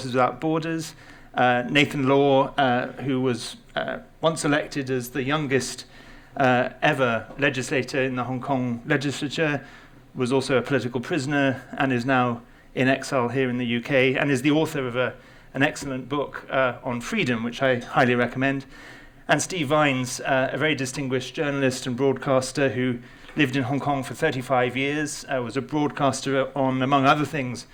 Without Borders, Nathan Law, who was once elected as the youngest ever legislator in the Hong Kong legislature, was also a political prisoner and is now in exile here in the UK, and is the author of an excellent book on freedom, which I highly recommend. And Steve Vines, a very distinguished journalist and broadcaster who lived in Hong Kong for 35 years, was a broadcaster on, among other things,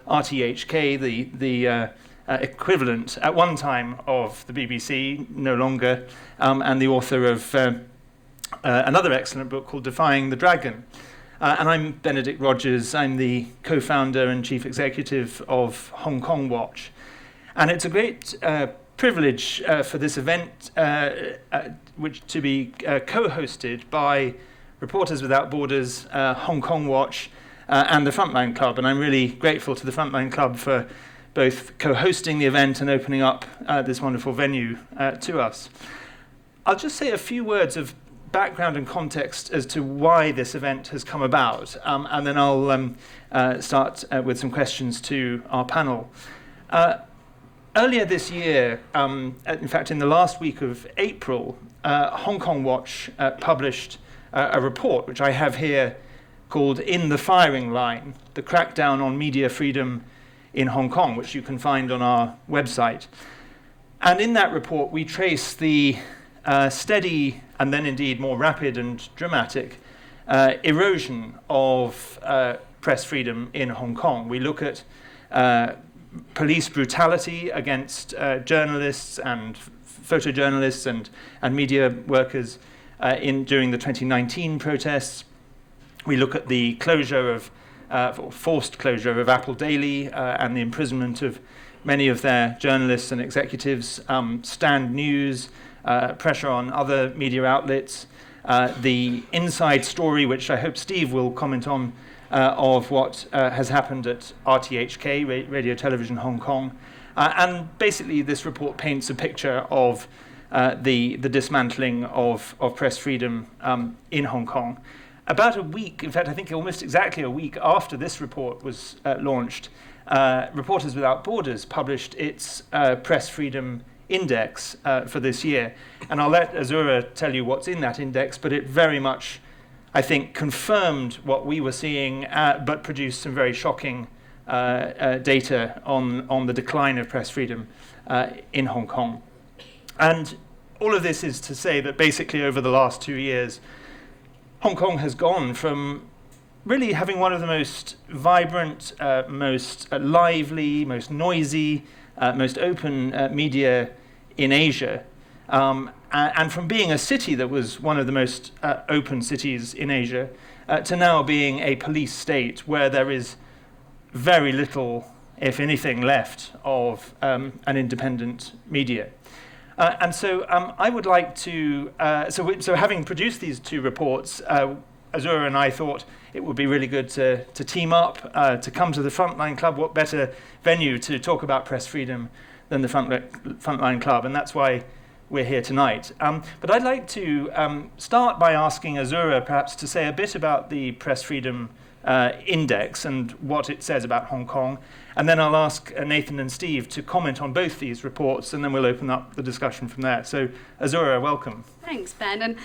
RTHK, the equivalent at one time of the BBC, no longer, and the author of another excellent book called Defying the Dragon. And I'm Benedict Rogers. I'm the co-founder and chief executive of Hong Kong Watch. And it's a great privilege for this event which to be co-hosted by Reporters Without Borders, Hong Kong Watch, and the Frontline Club. And I'm really grateful to the Frontline Club for both co-hosting the event and opening up this wonderful venue to us. I'll just say a few words of background and context as to why this event has come about, and then I'll start with some questions to our panel. Earlier this year, in fact in the last week of April, Hong Kong Watch published a report, which I have here, called In the Firing Line, the Crackdown on Media Freedom in Hong Kong, which you can find on our website. And in that report, we trace the steady and then indeed more rapid and dramatic erosion of press freedom in Hong Kong. We look at police brutality against journalists and photojournalists and media workers during the 2019 protests. We look at the closure of, or forced closure of Apple Daily and the imprisonment of many of their journalists and executives, Stand News, pressure on other media outlets, the inside story, which I hope Steve will comment on, of what has happened at RTHK, Radio Television Hong Kong. And basically this report paints a picture of the dismantling of press freedom in Hong Kong. About a week, in fact I think almost exactly a week after this report was launched, Reporters Without Borders published its press freedom index for this year. And I'll let Azzurra tell you what's in that index, but it very much, I think, confirmed what we were seeing, but produced some very shocking data on the decline of press freedom in Hong Kong. And all of this is to say that basically over the last 2 years, Hong Kong has gone from really having one of the most vibrant, most lively, most noisy, most open media in Asia, and from being a city that was one of the most open cities in Asia, to now being a police state where there is very little, if anything, left of an independent media. And so I would like to, so having produced these two reports, Azzurra and I thought it would be really good to team up, to come to the Frontline Club. What better venue to talk about press freedom than the Frontline Club? And that's why we're here tonight. But I'd like to start by asking Azzurra perhaps to say a bit about the press freedom index and what it says about Hong Kong. And then I'll ask Nathan and Steve to comment on both these reports, and then we'll open up the discussion from there. So Azzurra, welcome. Thanks, Ben. And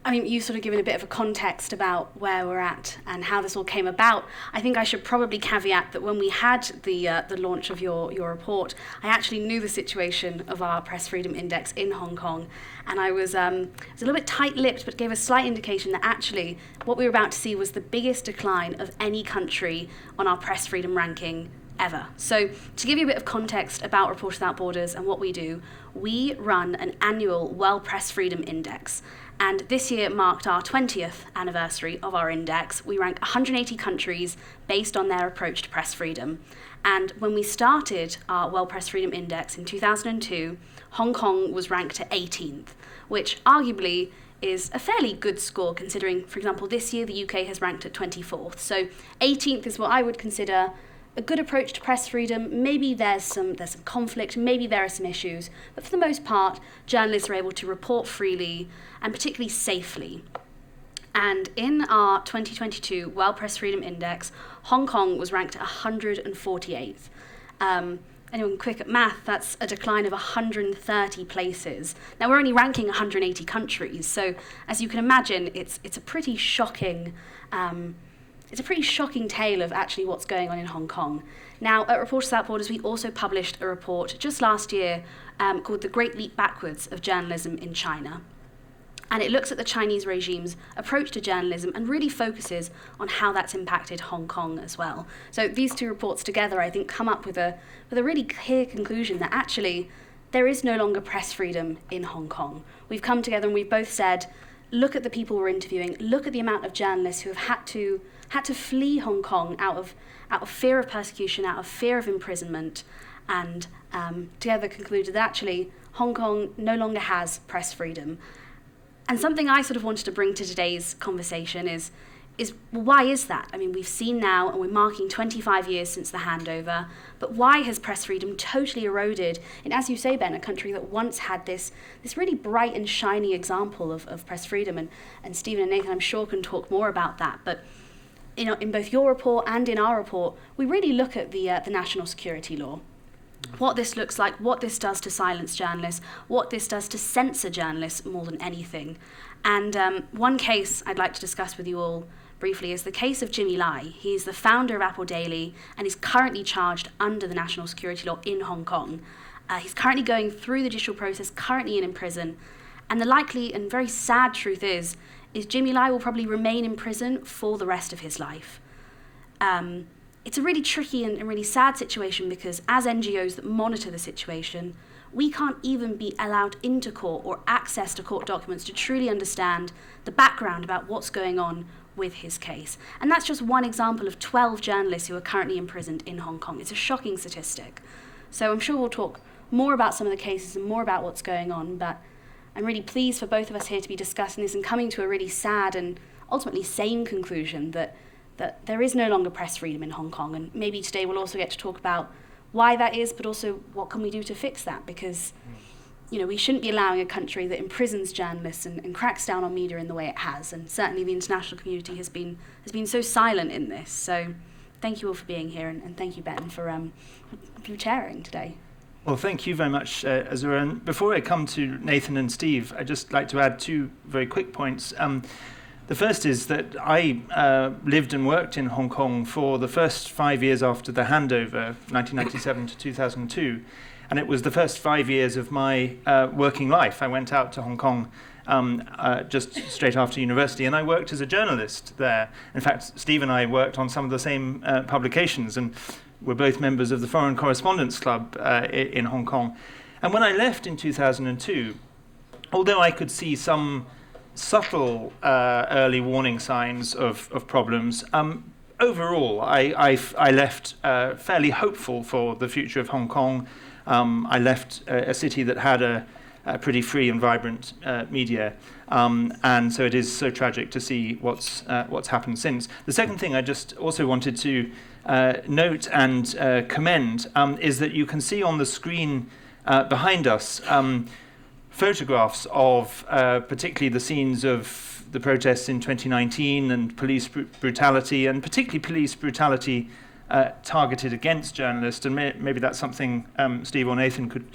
I mean, you've sort of given a bit of a context about where we're at and how this all came about. I think I should probably caveat that when we had the launch of your report, I actually knew the situation of our press freedom index in Hong Kong, and I was a little bit tight-lipped, but gave a slight indication that actually what we were about to see was the biggest decline of any country on our press freedom ranking ever. So to give you a bit of context about Reporters Without Borders and what we do, we run an annual World Press Freedom Index. And this year marked our 20th anniversary of our index. We rank 180 countries based on their approach to press freedom. And when we started our World Press Freedom Index in 2002, Hong Kong was ranked at 18th, which arguably is a fairly good score considering, for example, this year the UK has ranked at 24th. So 18th is what I would consider a good approach to press freedom. Maybe there's some conflict, maybe there are some issues, but for the most part, journalists are able to report freely and particularly safely. And in our 2022 World Press Freedom Index, Hong Kong was ranked 148th. anyone quick at math, that's a decline of 130 places. Now, we're only ranking 180 countries, so as you can imagine, it's a pretty shocking tale of actually what's going on in Hong Kong. Now, at Reporters Without Borders, we also published a report just last year called The Great Leap Backwards of Journalism in China. And it looks at the Chinese regime's approach to journalism and really focuses on how that's impacted Hong Kong as well. So these two reports together, I think, come up with a really clear conclusion that actually there is no longer press freedom in Hong Kong. We've come together and we've both said, look at the people we're interviewing, look at the amount of journalists who have had to flee Hong Kong out of fear of persecution, out of fear of imprisonment, and together concluded that actually Hong Kong no longer has press freedom. And something I sort of wanted to bring to today's conversation is well, why is that? I mean, we've seen now, and we're marking 25 years since the handover, but why has press freedom totally eroded in, as you say, Ben, a country that once had this really bright and shiny example of press freedom? And Stephen and Nathan, I'm sure, can talk more about that. But in both your report and in our report, we really look at the national security law. What this looks like, what this does to silence journalists, what this does to censor journalists more than anything. And one case I'd like to discuss with you all briefly is the case of Jimmy Lai. He's the founder of Apple Daily, and he's currently charged under the national security law in Hong Kong. He's currently going through the judicial process, currently in prison. And the likely and very sad truth is Jimmy Lai will probably remain in prison for the rest of his life. It's a really tricky and really sad situation because as NGOs that monitor the situation, we can't even be allowed into court or access to court documents to truly understand the background about what's going on with his case. And that's just one example of 12 journalists who are currently imprisoned in Hong Kong. It's a shocking statistic. So I'm sure we'll talk more about some of the cases and more about what's going on, but I'm really pleased for both of us here to be discussing this and coming to a really sad and ultimately sane conclusion that there is no longer press freedom in Hong Kong. And maybe today we'll also get to talk about why that is, but also what can we do to fix that? Because we shouldn't be allowing a country that imprisons journalists and cracks down on media in the way it has. And certainly the international community has been so silent in this. So thank you all for being here, and thank you, Ben, for chairing today. Well, thank you very much, Azzurra. And before I come to Nathan and Steve, I'd just like to add two very quick points. The first is that I lived and worked in Hong Kong for the first 5 years after the handover, 1997 to 2002. And it was the first 5 years of my working life. I went out to Hong Kong just straight after university, and I worked as a journalist there. In fact, Steve and I worked on some of the same publications, and we're both members of the Foreign Correspondents Club in Hong Kong. And when I left in 2002, although I could see some subtle early warning signs of problems, overall, I left fairly hopeful for the future of Hong Kong. I left a city that had a pretty free and vibrant media, and so it is so tragic to see what's happened since. The second thing I just also wanted to note and commend is that you can see on the screen behind us photographs of particularly the scenes of the protests in 2019 and police brutality, and particularly police brutality targeted against journalists, and maybe that's something Steve or Nathan could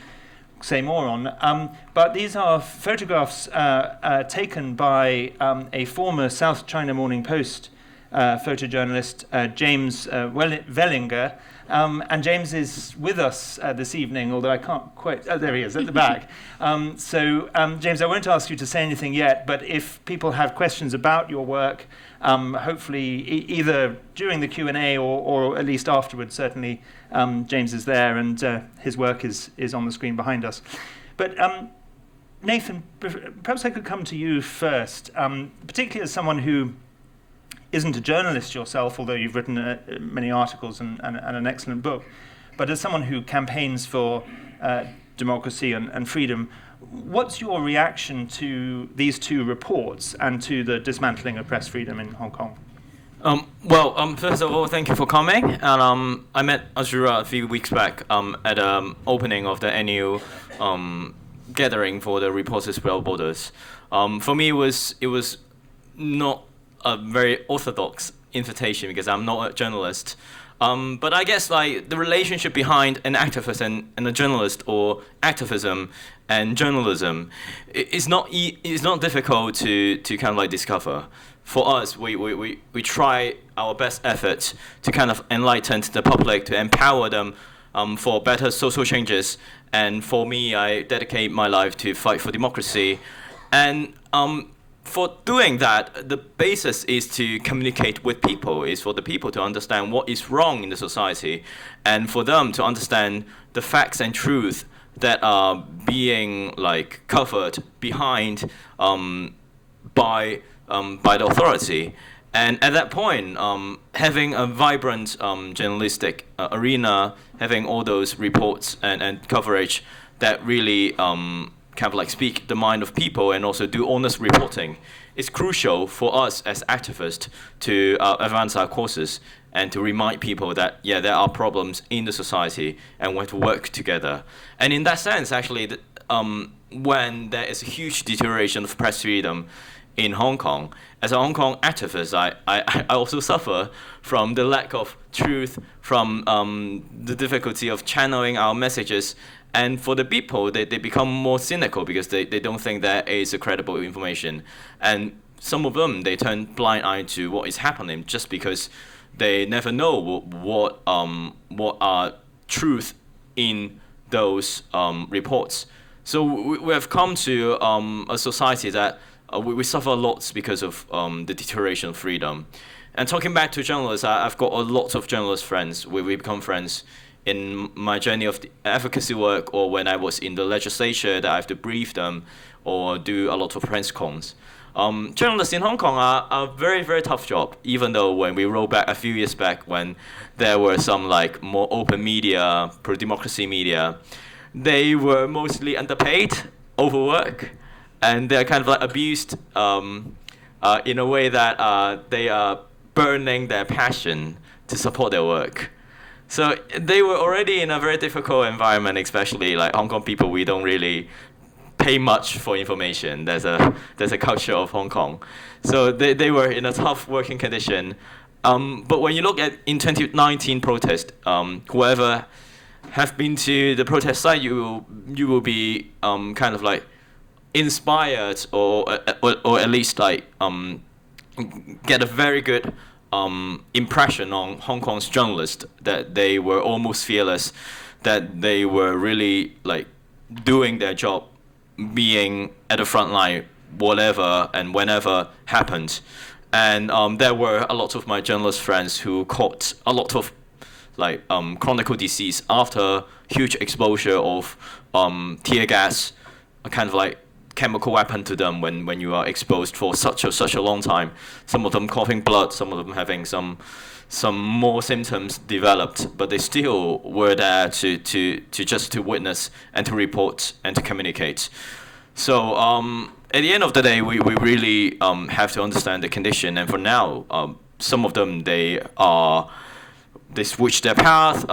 say more on. But these are photographs taken by a former South China Morning Post photojournalist, James Wellinger. And James is with us this evening, although I can't quite... Oh, there he is, at the back. So, James, I won't ask you to say anything yet, but if people have questions about your work, hopefully either during the Q&A or at least afterwards, certainly James is there, and his work is on the screen behind us. But Nathan, perhaps I could come to you first, particularly as someone who isn't a journalist yourself, although you've written many articles and an excellent book, but as someone who campaigns for democracy and freedom, what's your reaction to these two reports and to the dismantling of press freedom in Hong Kong? First of all, thank you for coming. And I met Azzurra a few weeks back at the opening of the annual gathering for the Reporters Without Borders. For me, it was not a very orthodox invitation because I'm not a journalist. But I guess like the relationship behind an activist and a journalist, or activism and journalism, is not difficult to kind of like discover. For us, we try our best efforts to kind of enlighten the public, to empower them for better social changes. And for me, I dedicate my life to fight for democracy. And for doing that, the basis is to communicate with people, is for the people to understand what is wrong in the society, and for them to understand the facts and truth that are being like covered behind by the authority. And at that point, having a vibrant journalistic arena, having all those reports and coverage that really kind of like speak the mind of people and also do honest reporting, is crucial for us as activists to advance our causes and to remind people that, yeah, there are problems in the society and we have to work together. And in that sense, actually, when there is a huge deterioration of press freedom in Hong Kong, as a Hong Kong activist, I also suffer from the lack of truth, from the difficulty of channeling our messages. And for the people, they become more cynical because they don't think there is a credible information. And some of them, they turn blind eye to what is happening just because they never know what are truth in those reports. So we have come to a society that we suffer a lot because of the deterioration of freedom. And talking back to journalists, I've got a lot of journalist friends. We become friends in my journey of the advocacy work, or when I was in the legislature that I have to brief them or do a lot of press cons. Journalists in Hong Kong are a very, very tough job, even though when we roll back a few years back when there were some like more open media, pro-democracy media, they were mostly underpaid, overworked, and they're kind of like abused in a way that they are burning their passion to support their work. So they were already in a very difficult environment, especially like Hong Kong people, we don't really pay much for information. There's a culture of Hong Kong. So they were in a tough working condition. But when you look at in 2019 protest, whoever have been to the protest site, you will be kind of like inspired or at least like get a very good impression on Hong Kong's journalists, that they were almost fearless, that they were really like doing their job, being at the front line, whatever and whenever happened. And there were a lot of my journalist friends who caught a lot of like chronic disease after huge exposure of tear gas, a kind of like chemical weapon to them when you are exposed for such a long time. Some of them coughing blood, some of them having some more symptoms developed, but they still were there to just to witness and to report and to communicate. So at the end of the day, we really have to understand the condition. And for now, some of them they switched their path.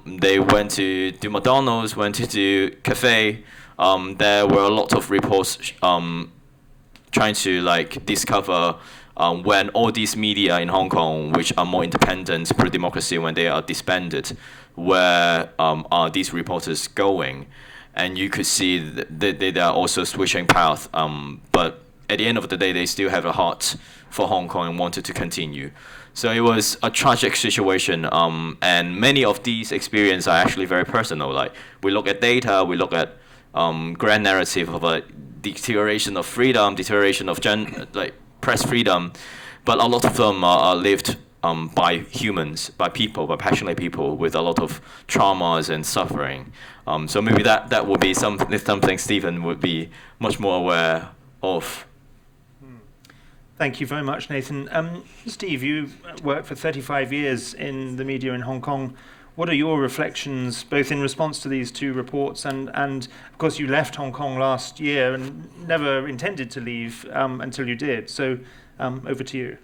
They went to do McDonald's, went to do cafe. There were a lot of reports trying to like discover when all these media in Hong Kong, which are more independent, pro-democracy, when they are disbanded, where are these reporters going? And you could see that they are also switching path. But at the end of the day, they still have a heart for Hong Kong and wanted to continue. So it was a tragic situation, and many of these experiences are actually very personal. Like we look at data, we look at grand narrative of a deterioration of freedom, deterioration of press freedom, but a lot of them are lived by humans, by people, by passionate people with a lot of traumas and suffering. So maybe that would be something Stephen would be much more aware of. Thank you very much, Nathan. Steve, you worked for 35 years in the media in Hong Kong. What are your reflections, both in response to these two reports and of course you left Hong Kong last year and never intended to leave until you did. So over to you.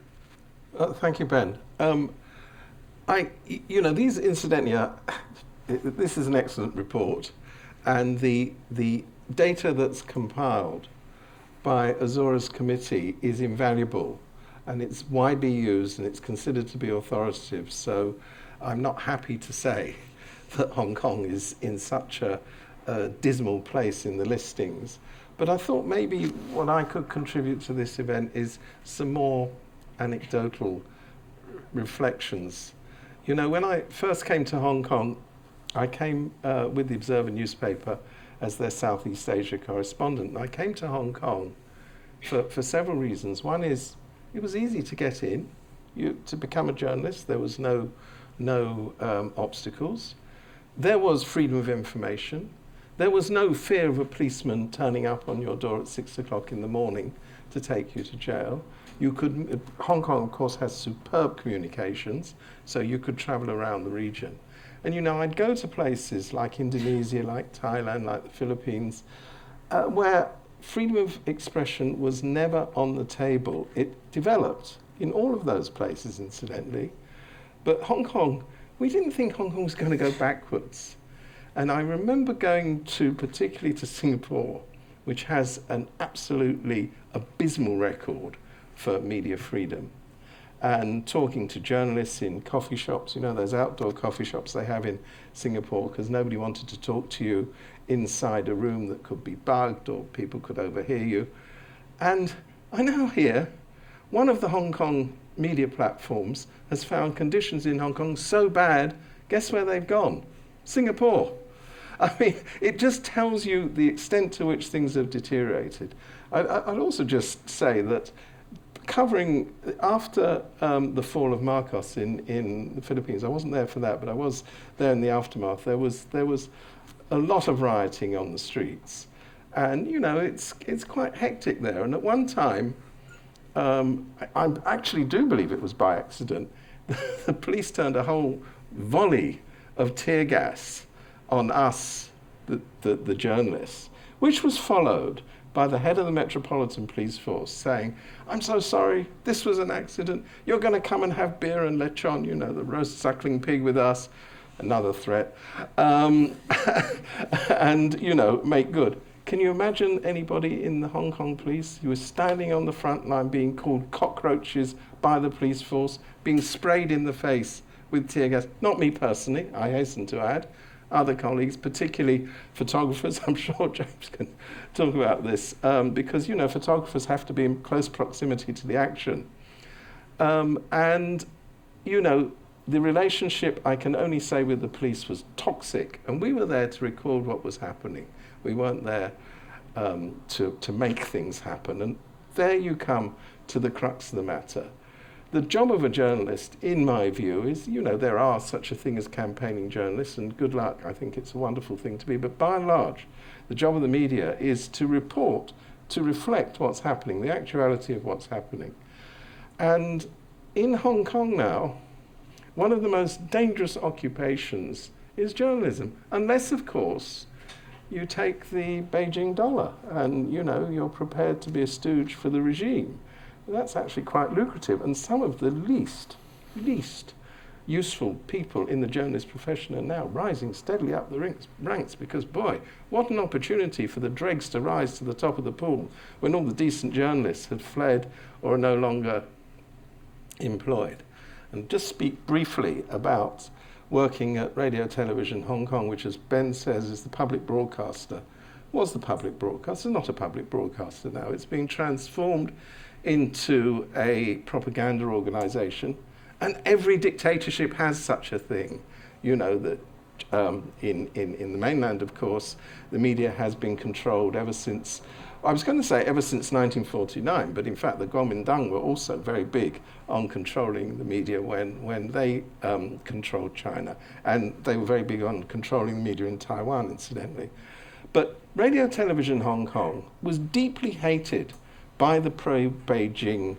Thank you, Ben. These incidentally this is an excellent report, and the data that's compiled by Azzurra's committee is invaluable, and it's widely used and it's considered to be authoritative. So I'm not happy to say that Hong Kong is in such a dismal place in the listings. But I thought maybe what I could contribute to this event is some more anecdotal reflections. You know, when I first came to Hong Kong, I came with the Observer newspaper as their Southeast Asia correspondent. And I came to Hong Kong for several reasons. One is it was easy to get in. To become a journalist, there was no obstacles. There was freedom of information. There was no fear of a policeman turning up on your door at 6 o'clock in the morning to take you to jail. Hong Kong, of course, has superb communications, so you could travel around the region. And, you know, I'd go to places like Indonesia, like Thailand, like the Philippines, where freedom of expression was never on the table. It developed in all of those places, incidentally. But Hong Kong, we didn't think Hong Kong was going to go backwards. And I remember going particularly to Singapore, which has an absolutely abysmal record for media freedom, and talking to journalists in coffee shops, you know, those outdoor coffee shops they have in Singapore, because nobody wanted to talk to you inside a room that could be bugged or people could overhear you. And I now hear one of the Hong Kong media platforms has found conditions in Hong Kong so bad, guess where they've gone? Singapore. I mean, it just tells you the extent to which things have deteriorated. I'd also just say that covering, after the fall of Marcos in the Philippines, I wasn't there for that, but I was there in the aftermath, there was a lot of rioting on the streets. And, you know, it's quite hectic there. And at one time, I actually do believe it was by accident, the police turned a whole volley of tear gas on us, the journalists, which was followed by the head of the Metropolitan Police Force saying, "I'm so sorry, this was an accident. You're going to come and have beer and lechon, you know, the roast suckling pig with us," another threat, and, you know, make good. Can you imagine anybody in the Hong Kong police who was standing on the front line being called cockroaches by the police force, being sprayed in the face with tear gas? Not me personally, I hasten to add. Other colleagues, particularly photographers, I'm sure James can talk about this, because, you know, photographers have to be in close proximity to the action. And, you know, the relationship, I can only say, with the police was toxic, and we were there to record what was happening. We weren't there to make things happen. And there you come to the crux of the matter. The job of a journalist, in my view, is, you know, there are such a thing as campaigning journalists, and good luck, I think it's a wonderful thing to be, but by and large, the job of the media is to report, to reflect what's happening, the actuality of what's happening. And in Hong Kong now, one of the most dangerous occupations is journalism, unless, of course, you take the Beijing dollar and, you know, you're prepared to be a stooge for the regime. That's actually quite lucrative, and some of the least useful people in the journalist profession are now rising steadily up the ranks, because, boy, what an opportunity for the dregs to rise to the top of the pool when all the decent journalists have fled or are no longer employed. And just speak briefly about working at Radio Television Hong Kong, which, as Ben says, is the public broadcaster. Was the public broadcaster, not a public broadcaster now. It's being transformed into a propaganda organisation, and every dictatorship has such a thing. You know that in the mainland, of course, the media has been controlled ever since, I was going to say ever since 1949, but in fact the Kuomintang were also very big on controlling the media when they controlled China, and they were very big on controlling the media in Taiwan, incidentally. But Radio Television Hong Kong was deeply hated by the pro-Beijing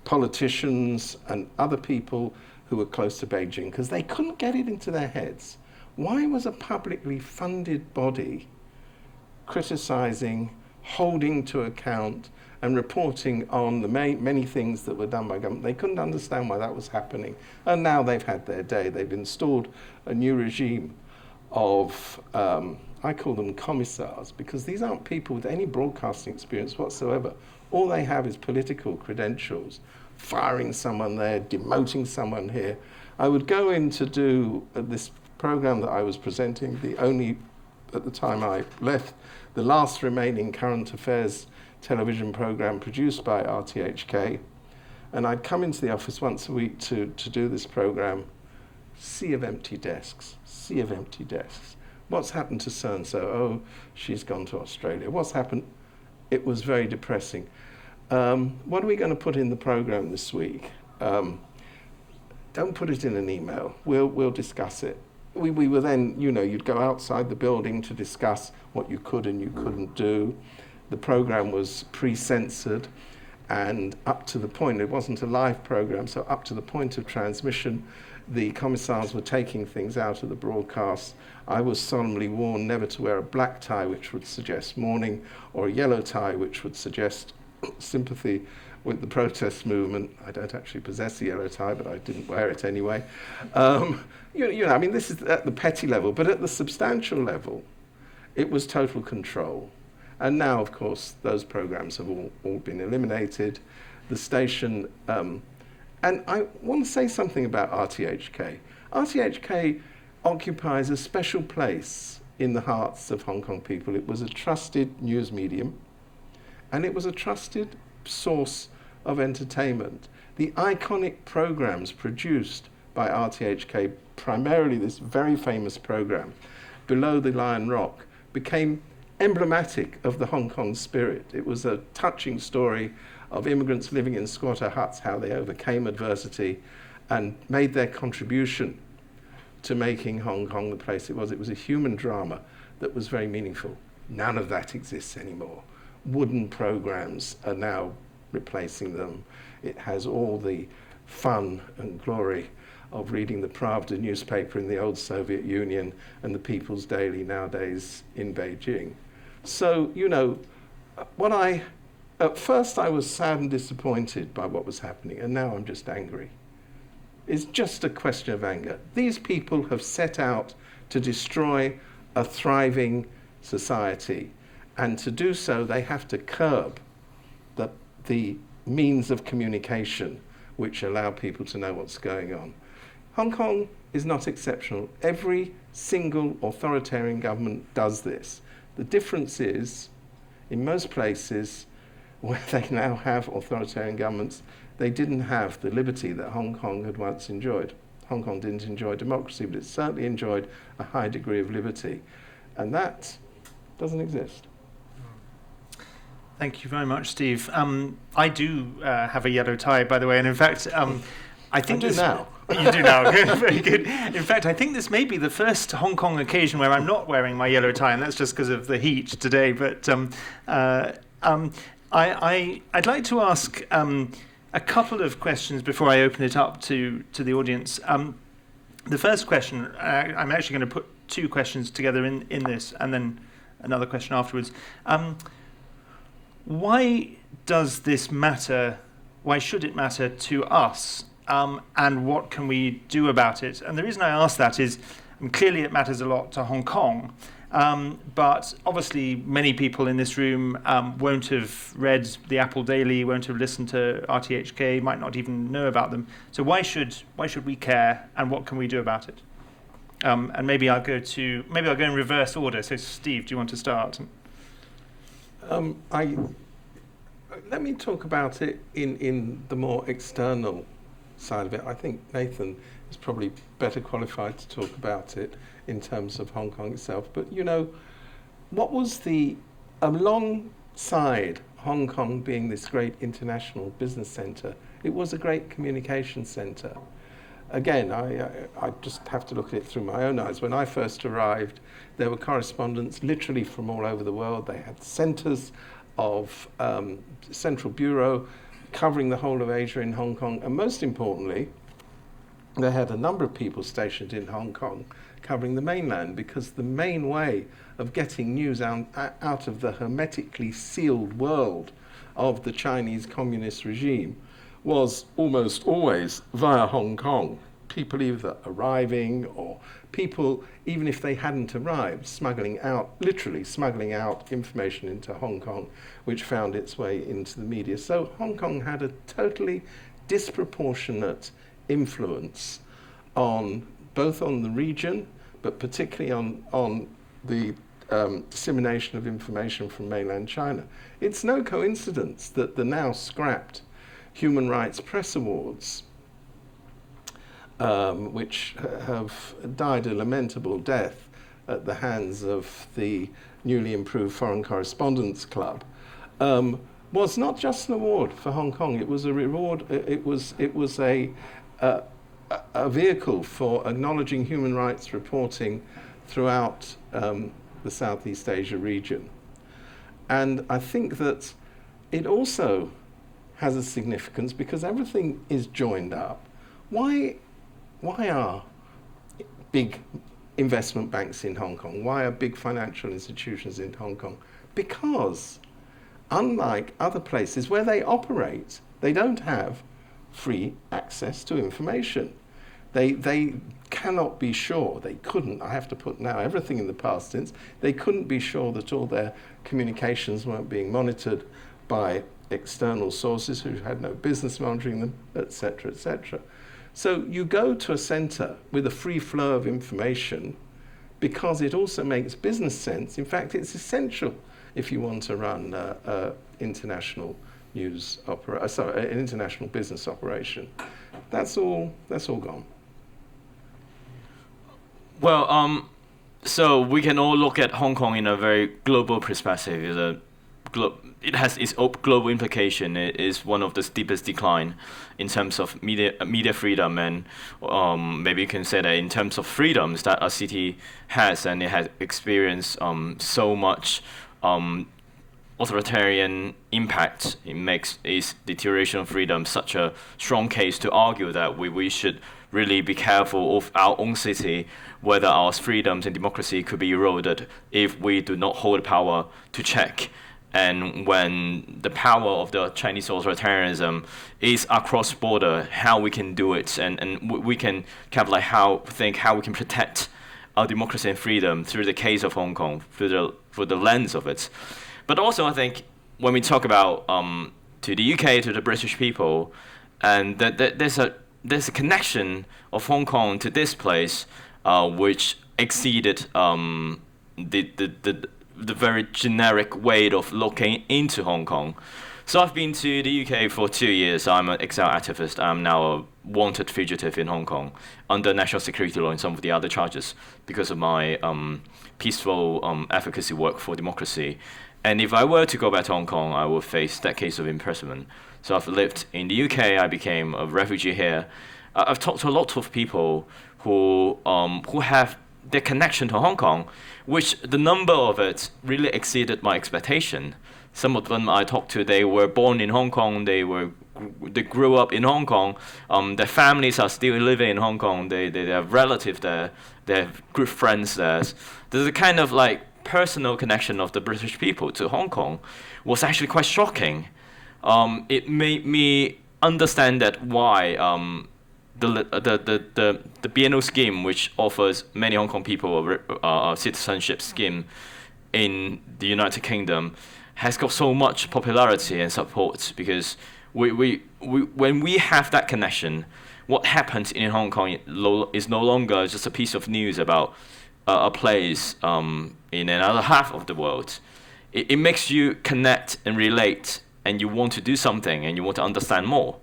politicians and other people who were close to Beijing, because they couldn't get it into their heads. Why was a publicly funded body criticizing, holding to account, and reporting on the many things that were done by government? They couldn't understand why that was happening. And now they've had their day. They've installed a new regime of, I call them commissars, because these aren't people with any broadcasting experience whatsoever. All they have is political credentials, firing someone there, demoting someone here. I would go in to do this program that I was presenting, the only, at the time I left, the last remaining current affairs television program produced by RTHK. And I'd come into the office once a week to do this program. Sea of empty desks, sea of empty desks. What's happened to so-and-so? Oh, she's gone to Australia. What's happened? It was very depressing. What are we going to put in the program this week? Don't put it in an email. We'll discuss it. We were then, you'd go outside the building to discuss what you could and you couldn't do. The program was pre-censored, and up to the point, it wasn't a live program, so up to the point of transmission, the commissars were taking things out of the broadcast. I was solemnly warned never to wear a black tie, which would suggest mourning, or a yellow tie, which would suggest sympathy with the protest movement. I don't actually possess a yellow tie, but I didn't wear it anyway. This is at the petty level, but at the substantial level, it was total control. And now, of course, those programs have all been eliminated. The station, and I want to say something about RTHK. RTHK occupies a special place in the hearts of Hong Kong people. It was a trusted news medium, and it was a trusted source of entertainment. The iconic programs produced by RTHK, primarily this very famous program, Below the Lion Rock, became emblematic of the Hong Kong spirit. It was a touching story of immigrants living in squatter huts, how they overcame adversity and made their contribution to making Hong Kong the place it was. It was a human drama that was very meaningful. None of that exists anymore. Wooden programs are now replacing them. It has all the fun and glory of reading the Pravda newspaper in the old Soviet Union and the People's Daily nowadays in Beijing. So, at first I was sad and disappointed by what was happening, and now I'm just angry. It's just a question of anger. These people have set out to destroy a thriving society, and to do so they have to curb the means of communication which allow people to know what's going on. Hong Kong is not exceptional. Every single authoritarian government does this. The difference is, in most places where they now have authoritarian governments, they didn't have the liberty that Hong Kong had once enjoyed. Hong Kong didn't enjoy democracy, but it certainly enjoyed a high degree of liberty. And that doesn't exist. Thank you very much, Steve. I do have a yellow tie, by the way, and in fact, I think I do now. You do now. Good, very good. In fact, I think this may be the first Hong Kong occasion where I'm not wearing my yellow tie, and that's just because of the heat today. But I'd like to ask a couple of questions before I open it up to the audience. The first question, I'm actually going to put two questions together in this, and then another question afterwards. Why does this matter? Why should it matter to us? And what can we do about it? And the reason I ask that is, clearly it matters a lot to Hong Kong, but obviously many people in this room won't have read the Apple Daily, won't have listened to RTHK, might not even know about them. So why should we care, and what can we do about it? And maybe I'll go in reverse order. So Steve, do you want to start? Let me talk about it in the more external side of it. I think Nathan is probably better qualified to talk about it in terms of Hong Kong itself. But what was alongside Hong Kong being this great international business centre, it was a great communication centre. Again, I just have to look at it through my own eyes. When I first arrived, there were correspondents literally from all over the world. They had centres of Central Bureau covering the whole of Asia in Hong Kong. And most importantly, they had a number of people stationed in Hong Kong covering the mainland, because the main way of getting news out of the hermetically sealed world of the Chinese communist regime was almost always via Hong Kong. People either arriving, or people, even if they hadn't arrived, literally smuggling out information into Hong Kong, which found its way into the media. So Hong Kong had a totally disproportionate influence both on the region, but particularly on the dissemination of information from mainland China. It's no coincidence that the now scrapped Human Rights Press Awards, which have died a lamentable death at the hands of the newly improved Foreign Correspondents Club, was not just an award for Hong Kong. It was a reward. It was a vehicle for acknowledging human rights reporting throughout the Southeast Asia region. And I think that it also has a significance because everything is joined up. Why are big investment banks in Hong Kong? Why are big financial institutions in Hong Kong? Because unlike other places where they operate, they don't have free access to information. They cannot be sure, they couldn't, I have to put now everything in the past tense, they couldn't be sure that all their communications weren't being monitored by external sources who had no business monitoring them, etc., etc. So you go to a centre with a free flow of information because it also makes business sense. In fact, it's essential if you want to run international an international business operation. That's all gone. Well, so we can all look at Hong Kong in a very global perspective. It has its global implication. It is one of the steepest decline in terms of media freedom, and maybe you can say that in terms of freedoms that a city has, and it has experienced so much authoritarian impact. It makes its deterioration of freedom such a strong case to argue that we should really be careful of our own city, whether our freedoms and democracy could be eroded if we do not hold power to check. And when the power of the Chinese authoritarianism is across border, how we can do it, and we can kind of like how we can protect our democracy and freedom through the case of Hong Kong, through the lens of it. But also, I think when we talk about to the UK, to the British people, and that there's a connection of Hong Kong to this place, which exceeded the very generic way of looking into Hong Kong. So I've been to the UK for 2 years. I'm an exile activist. I'm now a wanted fugitive in Hong Kong under national security law and some of the other charges because of my peaceful advocacy work for democracy. And if I were to go back to Hong Kong, I would face decades of imprisonment. So I've lived in the UK. I became a refugee here. I've talked to a lot of people who have their connection to Hong Kong, which the number of it really exceeded my expectation. Some of them I talked to, they were born in Hong Kong, they grew up in Hong Kong, their families are still living in Hong Kong, they have relatives there, they have good friends there. There's a kind of like personal connection of the British people to Hong Kong was actually quite shocking. It made me understand that why the BNO scheme, which offers many Hong Kong people a citizenship scheme in the United Kingdom, has got so much popularity and support because when we have that connection, what happens in Hong Kong is no longer just a piece of news about a place in another half of the world. It makes you connect and relate, and you want to do something, and you want to understand more.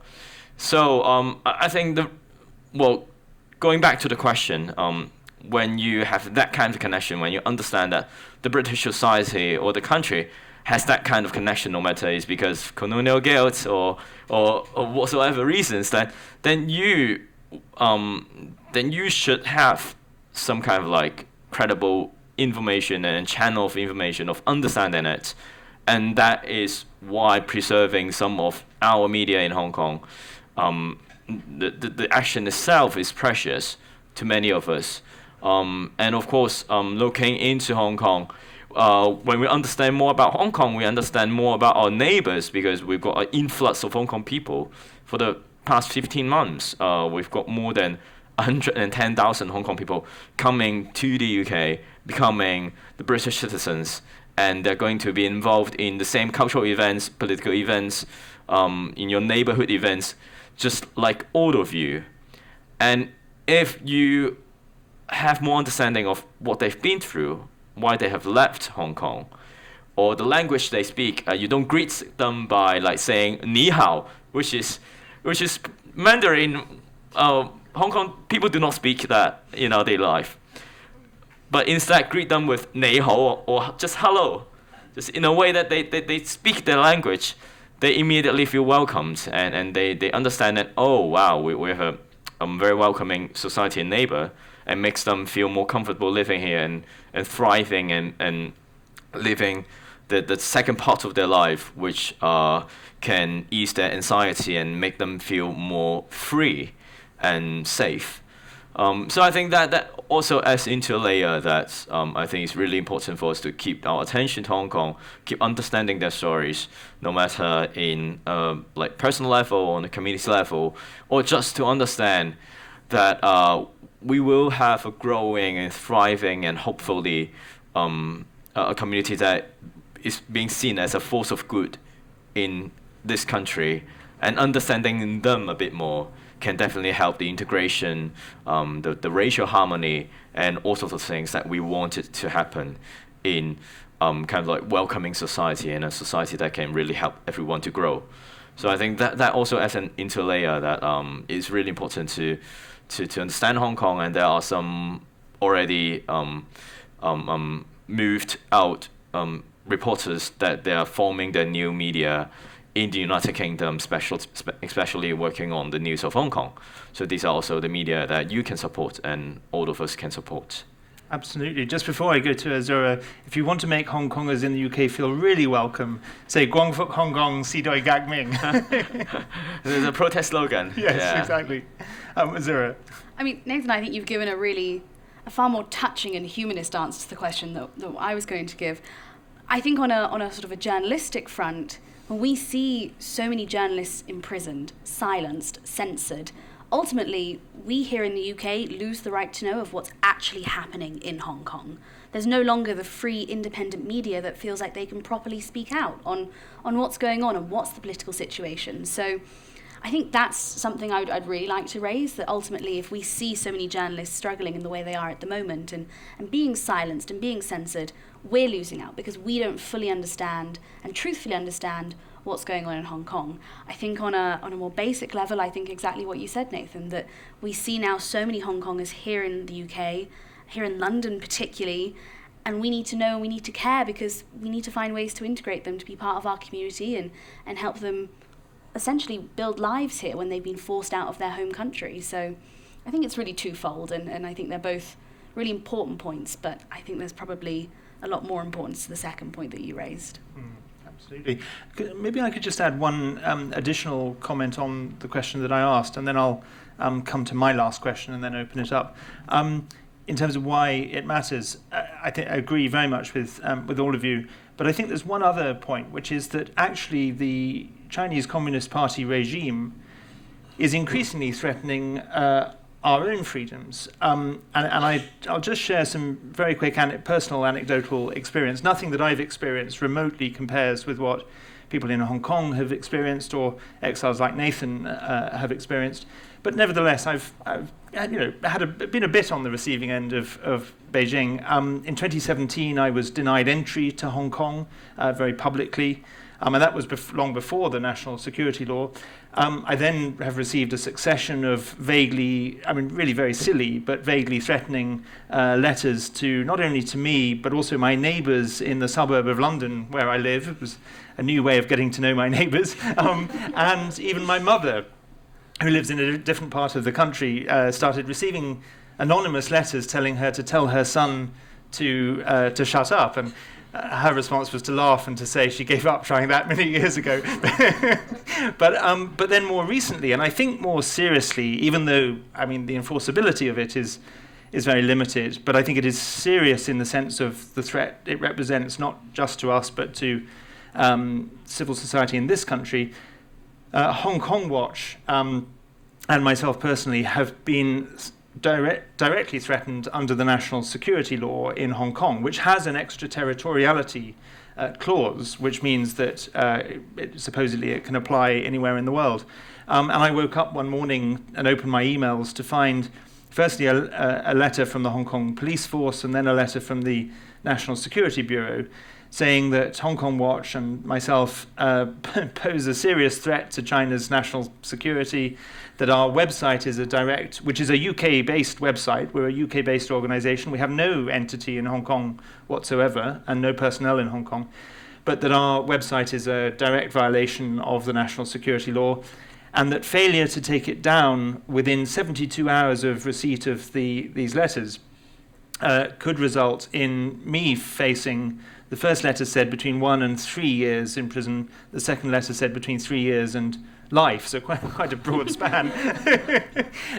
So I think going back to the question, when you have that kind of connection, when you understand that the British society or the country has that kind of connection, no matter it's because colonial guilt or whatsoever reasons, then you should have some kind of like credible information and channel of information of understanding it, and that is why preserving some of our media in Hong Kong, the action itself is precious to many of us, and of course, looking into Hong Kong. When we understand more about Hong Kong, we understand more about our neighbors because we've got an influx of Hong Kong people. For the past 15 months, we've got more than 110,000 Hong Kong people coming to the UK, becoming the British citizens, and they're going to be involved in the same cultural events, political events, in your neighborhood events, just like all of you. And if you have more understanding of what they've been through, why they have left Hong Kong, or the language they speak, you don't greet them by like saying "ni hao," which is Mandarin. Hong Kong people do not speak that in our daily life, but instead greet them with "ni hao" or just "hello," just in a way that they speak their language. They immediately feel welcomed, and they understand that, oh wow, we have a very welcoming society and neighbor, and makes them feel more comfortable living here and thriving and living the second part of their life, which can ease their anxiety and make them feel more free and safe. So I think that also adds into a layer that I think is really important for us to keep our attention to Hong Kong, keep understanding their stories, no matter in like personal level, on the community level, or just to understand that we will have a growing and thriving and hopefully a community that is being seen as a force of good in this country, and understanding them a bit more can definitely help the integration, the racial harmony, and all sorts of things that we wanted to happen in kind of like welcoming society, and a society that can really help everyone to grow. So I think that also adds an interlayer that is really important to understand Hong Kong, and there are some already moved out reporters that they are forming their new media in the United Kingdom, especially working on the news of Hong Kong. So these are also the media that you can support and all of us can support. Absolutely. Just before I go to Azzurra, if you want to make Hong Kongers in the UK feel really welcome, say Guang Fuk Hong Kong, Si Doi Gag Ming. There's a protest slogan. Yes, yeah. Exactly. Azzurra. I mean, Nathan, I think you've given a far more touching and humanist answer to the question that I was going to give. I think on a sort of a journalistic front, when we see so many journalists imprisoned, silenced, censored, ultimately, we here in the UK lose the right to know of what's actually happening in Hong Kong. There's no longer the free, independent media that feels like they can properly speak out on what's going on and what's the political situation. So I think that's something I'd really like to raise, that ultimately if we see so many journalists struggling in the way they are at the moment and being silenced and being censored, we're losing out because we don't fully understand and truthfully understand what's going on in Hong Kong. I think on a more basic level, I think exactly what you said, Nathan, that we see now so many Hong Kongers here in the UK, here in London particularly, and we need to know and we need to care because we need to find ways to integrate them to be part of our community and help them essentially build lives here when they've been forced out of their home country. So I think it's really twofold, and I think they're both really important points, but I think there's probably a lot more importance to the second point that you raised. Absolutely. Maybe I could just add one additional comment on the question that I asked, and then I'll come to my last question and then open it up. In terms of why it matters, I agree very much with all of you, but I think there's one other point, which is that actually the Chinese Communist Party regime is increasingly threatening our own freedoms. And I'll just share some very quick personal anecdotal experience. Nothing that I've experienced remotely compares with what people in Hong Kong have experienced or exiles like Nathan have experienced. But nevertheless, I've been a bit on the receiving end of Beijing. In 2017, I was denied entry to Hong Kong very publicly. And that was long before the national security law. I then have received a succession of really very silly, but vaguely threatening letters to not only to me, but also my neighbours in the suburb of London where I live. It was a new way of getting to know my neighbours. And even my mother, who lives in a different part of the country, started receiving anonymous letters telling her to tell her son to shut up. And her response was to laugh and to say she gave up trying that many years ago. But then more recently, and I think more seriously, even though the enforceability of it is very limited, but I think it is serious in the sense of the threat it represents, not just to us but to civil society in this country. Hong Kong Watch and myself personally have been directly threatened under the national security law in Hong Kong, which has an extraterritoriality clause, which means that supposedly it can apply anywhere in the world. And I woke up one morning and opened my emails to find firstly a letter from the Hong Kong police force and then a letter from the National Security Bureau saying that Hong Kong Watch and myself pose a serious threat to China's national security, that our website is which is a UK-based website. We're a UK-based organisation. We have no entity in Hong Kong whatsoever and no personnel in Hong Kong, but that our website is a direct violation of the national security law, and that failure to take it down within 72 hours of receipt of these letters could result in me facing, the first letter said between 1 and 3 years in prison, the second letter said between 3 years and life, so quite a broad span.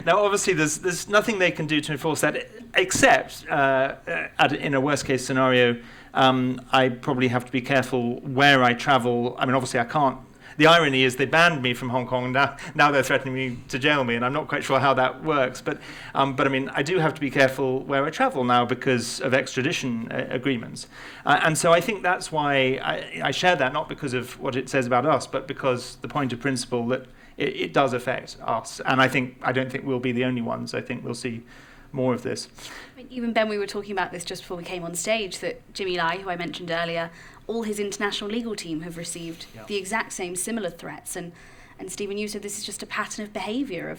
Now, obviously, there's nothing they can do to enforce that, except in a worst-case scenario, I probably have to be careful where I travel. I mean, obviously, I can't. The irony is they banned me from Hong Kong, and now they're threatening me to jail me, and I'm not quite sure how that works. But I mean, I do have to be careful where I travel now because of extradition agreements. And so I think that's why I share that, not because of what it says about us, but because the point of principle that it does affect us. And I don't think we'll be the only ones. I think we'll see more of this. I mean, even Ben, we were talking about this just before we came on stage, that Jimmy Lai, who I mentioned earlier, all his international legal team have received the exact same similar threats. And Stephen, you said this is just a pattern of behaviour,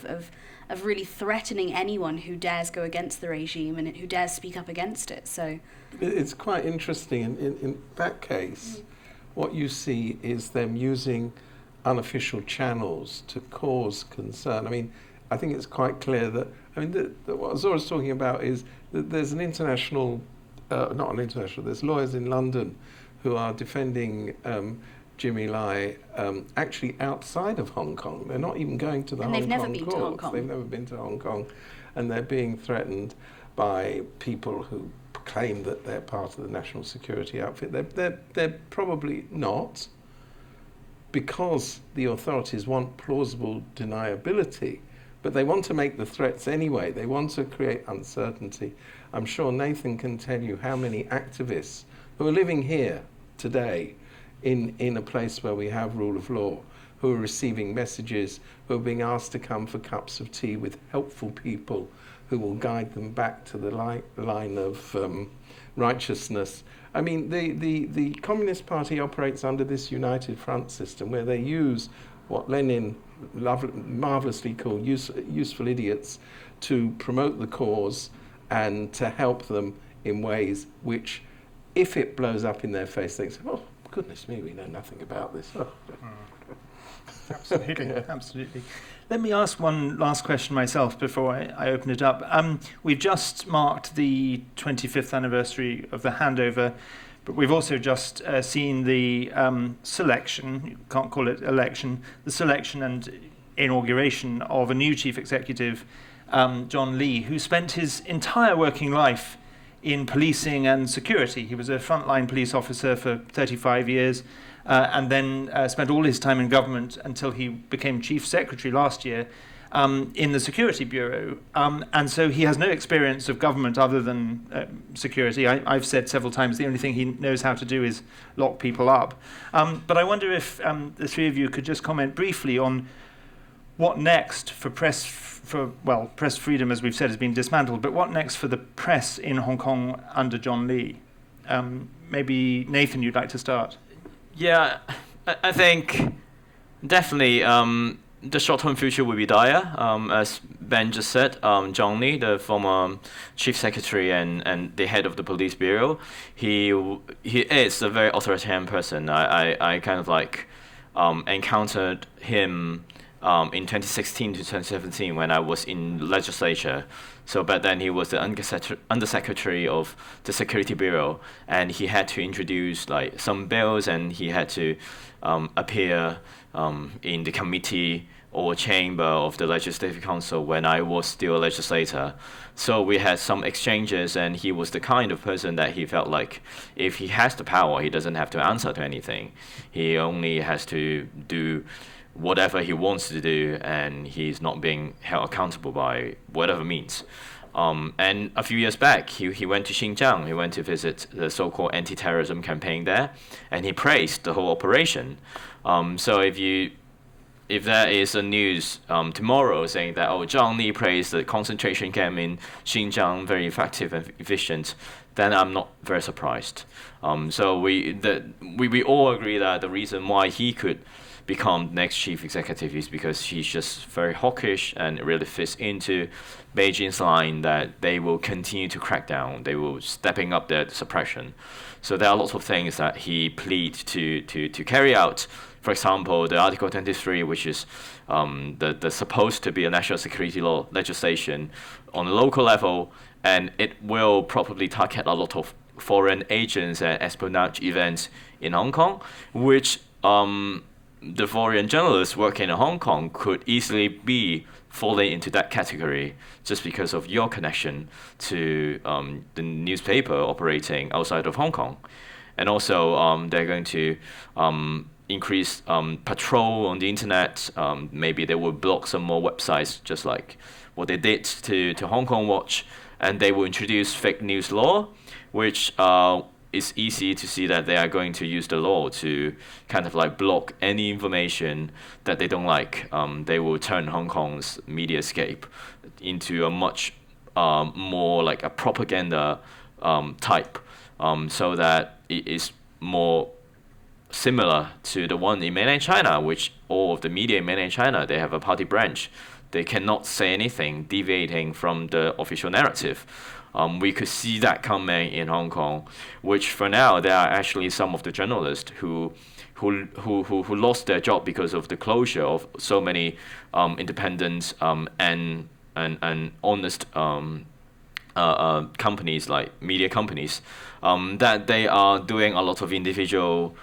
of really threatening anyone who dares go against the regime and who dares speak up against it. So it's quite interesting. In that case, what you see is them using unofficial channels to cause concern. I mean, I think it's quite clear that, what Azzurra's talking about is that there's an international, there's lawyers in London who are defending Jimmy Lai actually outside of Hong Kong. They're not even going to the Hong Kong courts. They've never been to Hong Kong. They've never been to Hong Kong. And they're being threatened by people who claim that they're part of the national security outfit. They're probably not, because the authorities want plausible deniability. But they want to make the threats anyway. They want to create uncertainty. I'm sure Nathan can tell you how many activists who are living here today in a place where we have rule of law, who are receiving messages, who are being asked to come for cups of tea with helpful people who will guide them back to the line of righteousness. I mean, the Communist Party operates under this united front system where they use what Lenin marvelously called useful idiots to promote the cause and to help them in ways which, if it blows up in their face, they say, oh, goodness me, we know nothing about this. Oh. Absolutely, absolutely. Let me ask one last question myself before I open it up. We've just marked the 25th anniversary of the handover, but we've also just seen the selection, you can't call it election, the selection and inauguration of a new chief executive, John Lee, who spent his entire working life in policing and security. He was a frontline police officer for 35 years and then spent all his time in government until he became chief secretary last year in the Security Bureau. And so he has no experience of government other than security. I've said several times the only thing he knows how to do is lock people up. But I wonder if the three of you could just comment briefly on what next for press freedom, as we've said, has been dismantled, but what next for the press in Hong Kong under John Lee? Maybe Nathan, you'd like to start? Yeah, I think definitely the short-term future will be dire. As Ben just said, John Lee, the former chief secretary and the head of the police bureau, he is a very authoritarian person. I kind of like encountered him in 2016 to 2017 when I was in legislature. So back then he was the undersecretary of the Security Bureau, and he had to introduce like some bills, and he had to appear in the committee or chamber of the Legislative Council when I was still a legislator. So we had some exchanges, and he was the kind of person that he felt like if he has the power, he doesn't have to answer to anything. He only has to do whatever he wants to do, and he's not being held accountable by whatever means. And a few years back, he went to Xinjiang. He went to visit the so-called anti-terrorism campaign there, and he praised the whole operation. So if you if there is a news tomorrow saying that, oh, Zhang Li praised the concentration camp in Xinjiang very effective and efficient, then I'm not very surprised. So we all agree that the reason why he could become next chief executive is because he's just very hawkish and it really fits into Beijing's line that they will continue to crack down, they will stepping up their suppression. So there are lots of things that he plead to carry out. For example, the Article 23, which is the supposed to be a national security law legislation on the local level, and it will probably target a lot of foreign agents and espionage events in Hong Kong, which the foreign journalists working in Hong Kong could easily be falling into that category just because of your connection to the newspaper operating outside of Hong Kong. And also they're going to increase patrol on the internet. Maybe they will block some more websites, just like what they did to Hong Kong Watch, and they will introduce fake news law, which it's easy to see that they are going to use the law to kind of like block any information that they don't like. They will turn Hong Kong's mediascape into a much more like a propaganda type, so that it is more similar to the one in mainland China, which all of the media in mainland China, they have a party branch. They cannot say anything deviating from the official narrative. We could see that coming in Hong Kong, which for now there are actually some of the journalists who lost their job because of the closure of so many independent and honest companies like media companies, that they are doing a lot of individual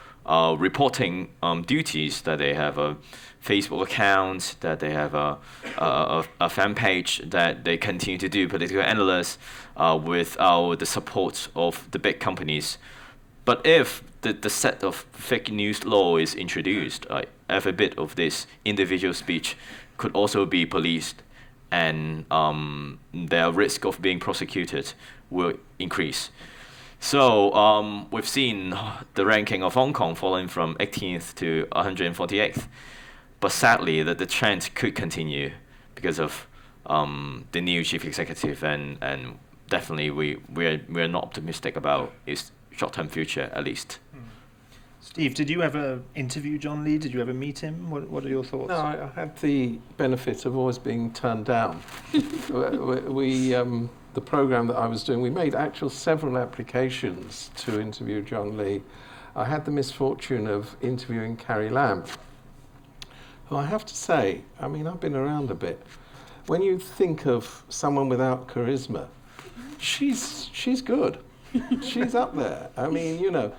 reporting duties, that they have a Facebook account, that they have a fan page, that they continue to do political analysis without the support of the big companies. But if the set of fake news law is introduced, every bit of this individual speech could also be policed, and their risk of being prosecuted will increase. So we've seen the ranking of Hong Kong falling from 18th to 148th. But sadly, that the trend could continue because of the new chief executive, and definitely we're not optimistic about his short-term future, at least. Steve, did you ever interview John Lee? Did you ever meet him? What are your thoughts? No, I had the benefit of always being turned down. The program that I was doing, we made several applications to interview John Lee. I had the misfortune of interviewing Carrie Lam, who I have to say, I mean, I've been around a bit. When you think of someone without charisma, she's good. She's up there. I mean, you know,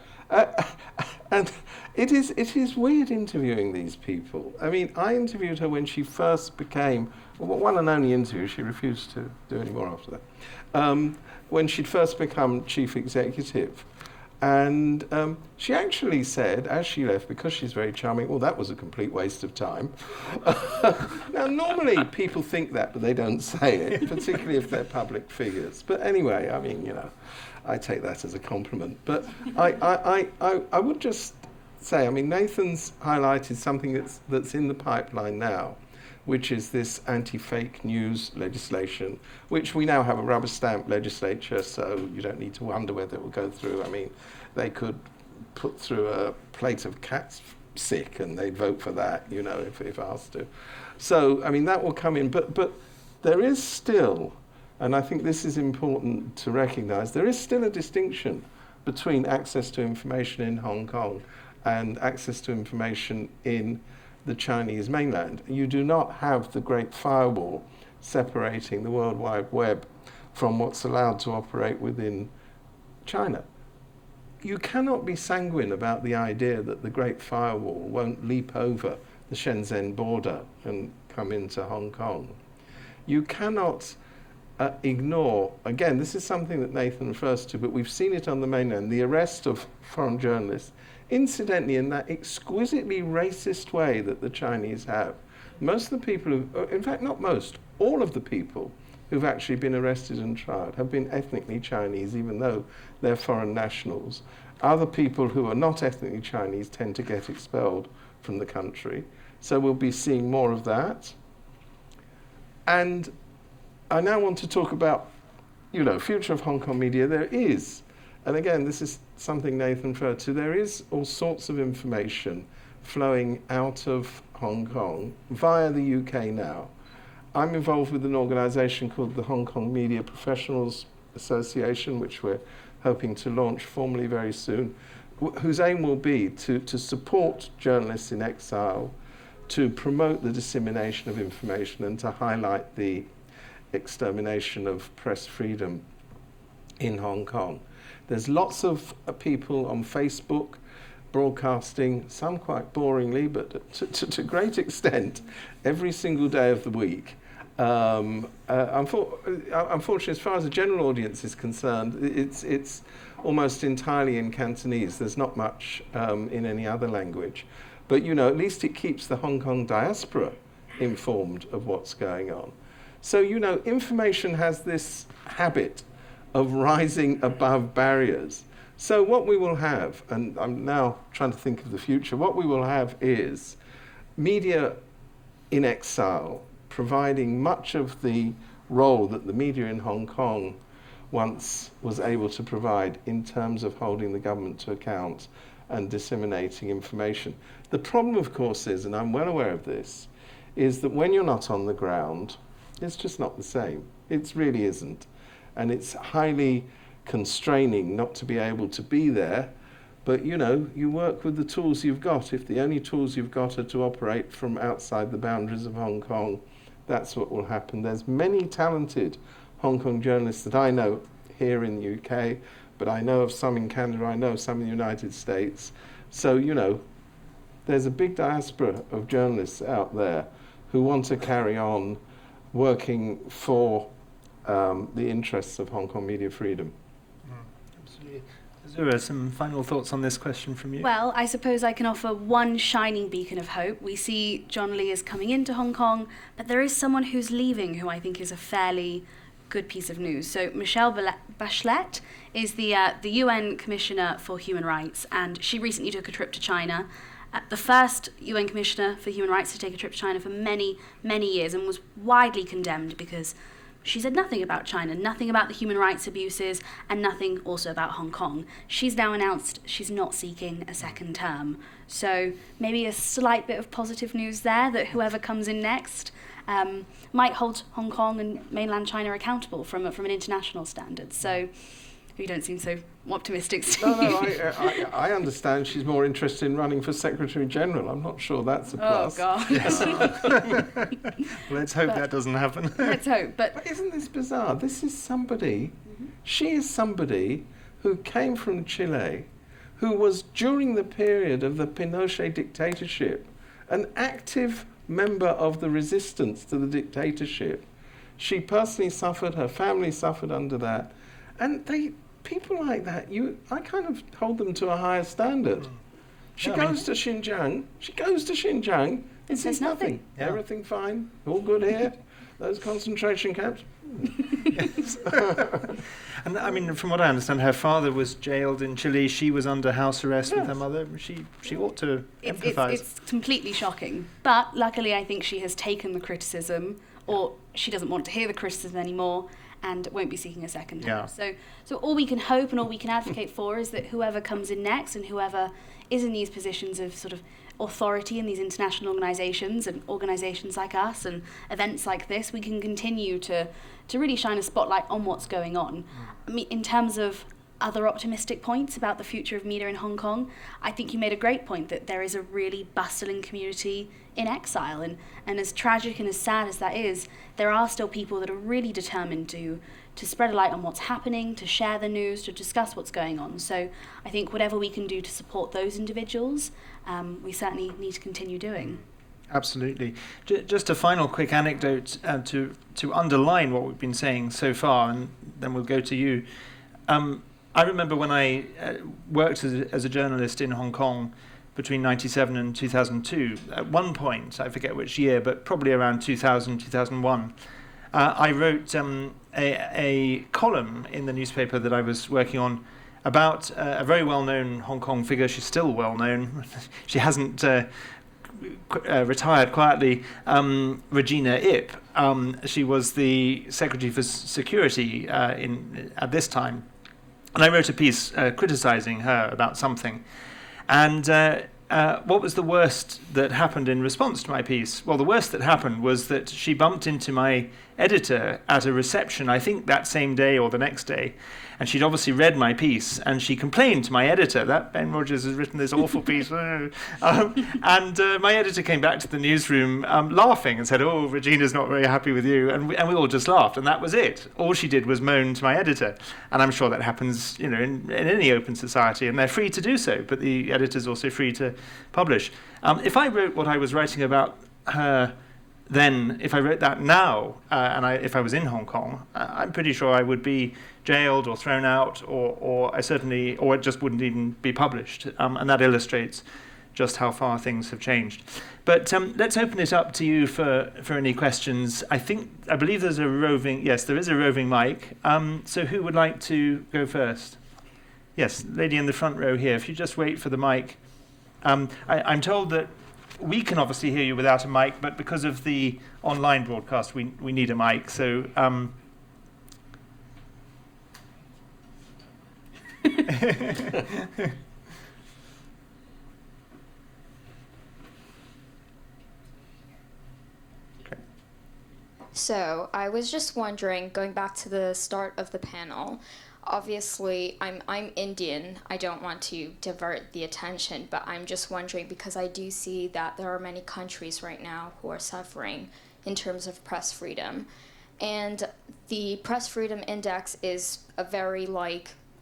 and it is weird interviewing these people. I mean, I interviewed her when she first became, one and only interview, she refused to do any more after that, when she'd first become chief executive. And she actually said, as she left, because she's very charming, well, that was a complete waste of time. Now, normally people think that, but they don't say it, particularly if they're public figures. But anyway, I mean, you know, I take that as a compliment. But I would just say, I mean, Nathan's highlighted something that's in the pipeline now, which is this anti-fake news legislation, which we now have a rubber stamp legislature, so you don't need to wonder whether it will go through. I mean, they could put through a plate of cat's sick and they'd vote for that, you know, if asked to. So, I mean, that will come in. But there is still, and I think this is important to recognize, there is still a distinction between access to information in Hong Kong and access to information in the Chinese mainland. You do not have the great firewall separating the World Wide Web from what's allowed to operate within China. You cannot be sanguine about the idea that the great firewall won't leap over the Shenzhen border and come into Hong Kong. You cannot ignore, again, this is something that Nathan refers to, but we've seen it on the mainland, the arrest of foreign journalists, incidentally in that exquisitely racist way that the Chinese have. Most of the people who, in fact not most, all of the people who've actually been arrested and tried have been ethnically Chinese, even though they're foreign nationals. Other people who are not ethnically Chinese tend to get expelled from the country. So we'll be seeing more of that. And I now want to talk about, future of Hong Kong media. There is, and again, this is something Nathan referred to, there is all sorts of information flowing out of Hong Kong via the UK now. I'm involved with an organisation called the Hong Kong Media Professionals Association, which we're hoping to launch formally very soon, whose aim will be to support journalists in exile, to promote the dissemination of information and to highlight the extermination of press freedom in Hong Kong. There's lots of people on Facebook broadcasting, some quite boringly, but to a great extent, every single day of the week. Unfortunately, as far as the general audience is concerned, it's almost entirely in Cantonese. There's not much in any other language. But, at least it keeps the Hong Kong diaspora informed of what's going on. So, information has this habit of rising above barriers. So what we will have, and I'm now trying to think of the future, what we will have is media in exile providing much of the role that the media in Hong Kong once was able to provide in terms of holding the government to account and disseminating information. The problem, of course, is, and I'm well aware of this, is that when you're not on the ground, it's just not the same. It really isn't. And it's highly constraining not to be able to be there, but you work with the tools you've got. If the only tools you've got are to operate from outside the boundaries of Hong Kong, that's what will happen. There's many talented Hong Kong journalists that I know here in the UK, but I know of some in Canada, I know of some in the United States. So, there's a big diaspora of journalists out there who want to carry on working for the interests of Hong Kong media freedom. Absolutely. Azzurra, some final thoughts on this question from you? Well, I suppose I can offer one shining beacon of hope. We see John Lee is coming into Hong Kong, but there is someone who's leaving who I think is a fairly good piece of news. So Michelle Bachelet is the UN Commissioner for Human Rights, and she recently took a trip to China. The first UN Commissioner for Human Rights to take a trip to China for many, many years, and was widely condemned because she said nothing about China, nothing about the human rights abuses, and nothing also about Hong Kong. She's now announced she's not seeking a second term. So maybe a slight bit of positive news there, that whoever comes in next might hold Hong Kong and mainland China accountable from an international standard. So you don't seem so optimistic. No, I understand she's more interested in running for Secretary General. I'm not sure that's a plus. Oh, God. Yes. Let's hope that doesn't happen. Let's hope. But isn't this bizarre? This is somebody, she is somebody who came from Chile, who was, during the period of the Pinochet dictatorship, an active member of the resistance to the dictatorship. She personally suffered, her family suffered under that. And people like that, I kind of hold them to a higher standard. She goes to Xinjiang, it says nothing. Yeah. Everything fine, all good here. Those concentration camps. Yes. And I mean, from what I understand, her father was jailed in Chile. She was under house arrest with her mother. She ought to empathise. It's completely shocking. But luckily, I think she has taken the criticism, or she doesn't want to hear the criticism anymore, and won't be seeking a second term. Yeah. So all we can hope and all we can advocate for is that whoever comes in next and whoever is in these positions of sort of authority in these international organisations and organisations like us and events like this, we can continue to really shine a spotlight on what's going on. I mean, in terms of other optimistic points about the future of media in Hong Kong, I think you made a great point that there is a really bustling community in exile, and as tragic and as sad as that is, there are still people that are really determined to spread a light on what's happening, to share the news, to discuss what's going on. So I think whatever we can do to support those individuals, we certainly need to continue doing. Absolutely. Just a final quick anecdote to underline what we've been saying so far, and then we'll go to you. I remember when I worked as a journalist in Hong Kong between 1997 and 2002. At one point, I forget which year, but probably around 2000, 2001, I wrote a column in the newspaper that I was working on about a very well-known Hong Kong figure. She's still well-known. She hasn't retired quietly, Regina Ip. She was the Secretary for Security at this time. And I wrote a piece criticising her about something. And what was the worst that happened in response to my piece? Well, the worst that happened was that she bumped into my editor at a reception, I think that same day or the next day, and she'd obviously read my piece, and she complained to my editor that Ben Rogers has written this awful piece. And my editor came back to the newsroom laughing and said, "Oh, Regina's not very happy with you," and we all just laughed, and that was it. All she did was moan to my editor, and I'm sure that happens, in any open society, and they're free to do so, but the editor's also free to publish. If I wrote what I was writing about her then, if I wrote that now, if I was in Hong Kong, I'm pretty sure I would be jailed or thrown out, or it just wouldn't even be published. And that illustrates just how far things have changed. But let's open it up to you for any questions. I believe there's a roving mic. So who would like to go first? Yes, lady in the front row here. If you just wait for the mic. I'm told that we can obviously hear you without a mic, but because of the online broadcast, we need a mic. So, So I was just wondering, going back to the start of the panel, obviously I'm Indian. I don't want to divert the attention, but I'm just wondering, because I do see that there are many countries right now who are suffering in terms of press freedom. And the Press Freedom Index is a very,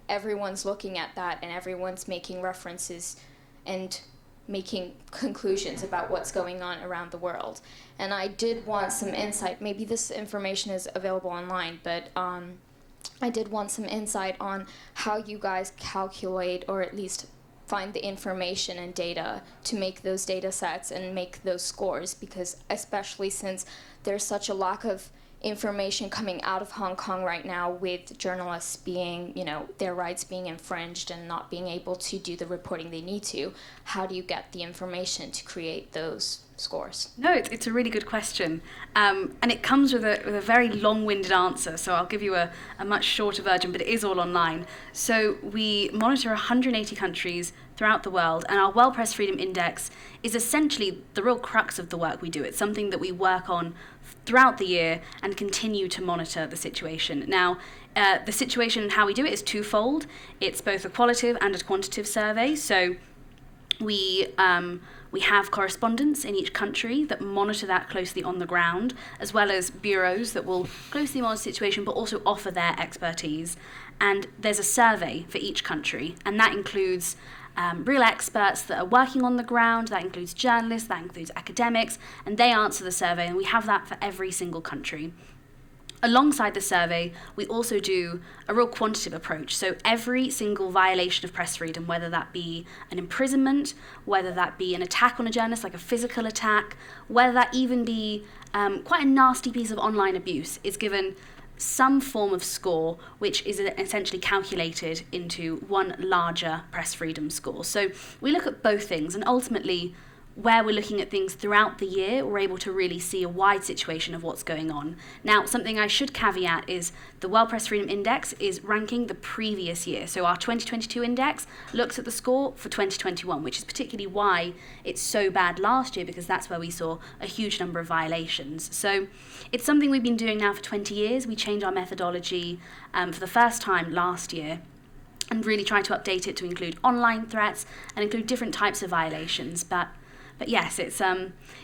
everyone's looking at that and everyone's making references and making conclusions about what's going on around the world. And I did want some insight. Maybe this information is available online, but I did want some insight on how you guys calculate, or at least find the information and data to make those data sets and make those scores, because especially since there's such a lack of information coming out of Hong Kong right now, with journalists being, their rights being infringed and not being able to do the reporting they need to, how do you get the information to create those scores? No, it's a really good question. And it comes with a very long-winded answer, so I'll give you a much shorter version, but it is all online. So we monitor 180 countries throughout the world, and our World Press Freedom Index is essentially the real crux of the work we do. It's something that we work on throughout the year and continue to monitor the situation. Now, the situation and how we do it is twofold. It's both a qualitative and a quantitative survey. So we have correspondents in each country that monitor that closely on the ground, as well as bureaus that will closely monitor the situation but also offer their expertise. And there's a survey for each country, and that includes real experts that are working on the ground, that includes journalists, that includes academics, and they answer the survey, and we have that for every single country. Alongside the survey, we also do a real quantitative approach. So every single violation of press freedom, whether that be an imprisonment, whether that be an attack on a journalist, like a physical attack, whether that even be quite a nasty piece of online abuse, is given some form of score, which is essentially calculated into one larger press freedom score. So we look at both things, and ultimately, where we're looking at things throughout the year, we're able to really see a wide situation of what's going on. Now, something I should caveat is the World Press Freedom Index is ranking the previous year. So our 2022 index looks at the score for 2021, which is particularly why it's so bad last year, because that's where we saw a huge number of violations. So it's something we've been doing now for 20 years. We changed our methodology for the first time last year, and really try to update it to include online threats and include different types of violations. But yes, it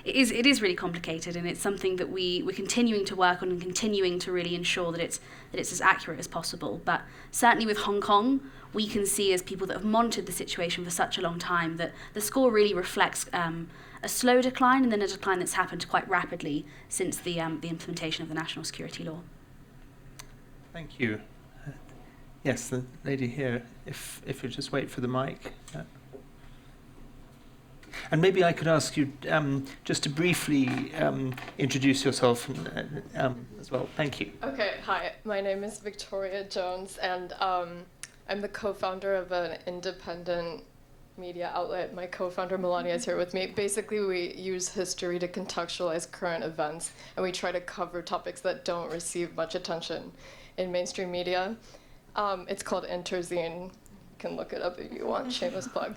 is really complicated, and it's something that we're continuing to work on and continuing to really ensure that it's as accurate as possible. But certainly with Hong Kong, we can see, as people that have monitored the situation for such a long time, that the score really reflects a slow decline, and then a decline that's happened quite rapidly since the implementation of the national security law. Thank you. Yes, the lady here, if you just wait for the mic. And maybe I could ask you just to briefly introduce yourself as well. Thank you. Okay, hi. My name is Victoria Jones, and I'm the co-founder of an independent media outlet. My co-founder Melania is here with me. Basically, we use history to contextualize current events, and we try to cover topics that don't receive much attention in mainstream media. It's called Interzine. You can look it up if you want, shameless plug.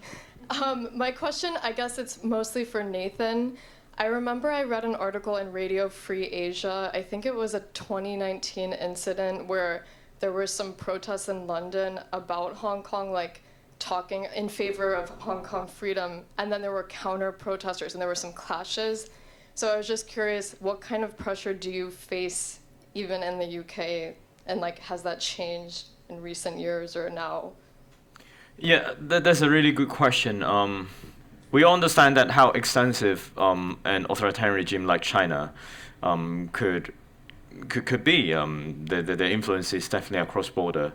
My question, I guess it's mostly for Nathan. I remember I read an article in Radio Free Asia. I think it was a 2019 incident where there were some protests in London about Hong Kong, like talking in favor of Hong Kong freedom, and then there were counter-protesters, and there were some clashes. So I was just curious, what kind of pressure do you face even in the UK, and like has that changed in recent years or now? Yeah, that's a really good question. We understand that how extensive an authoritarian regime like China could be. The influence is definitely across border.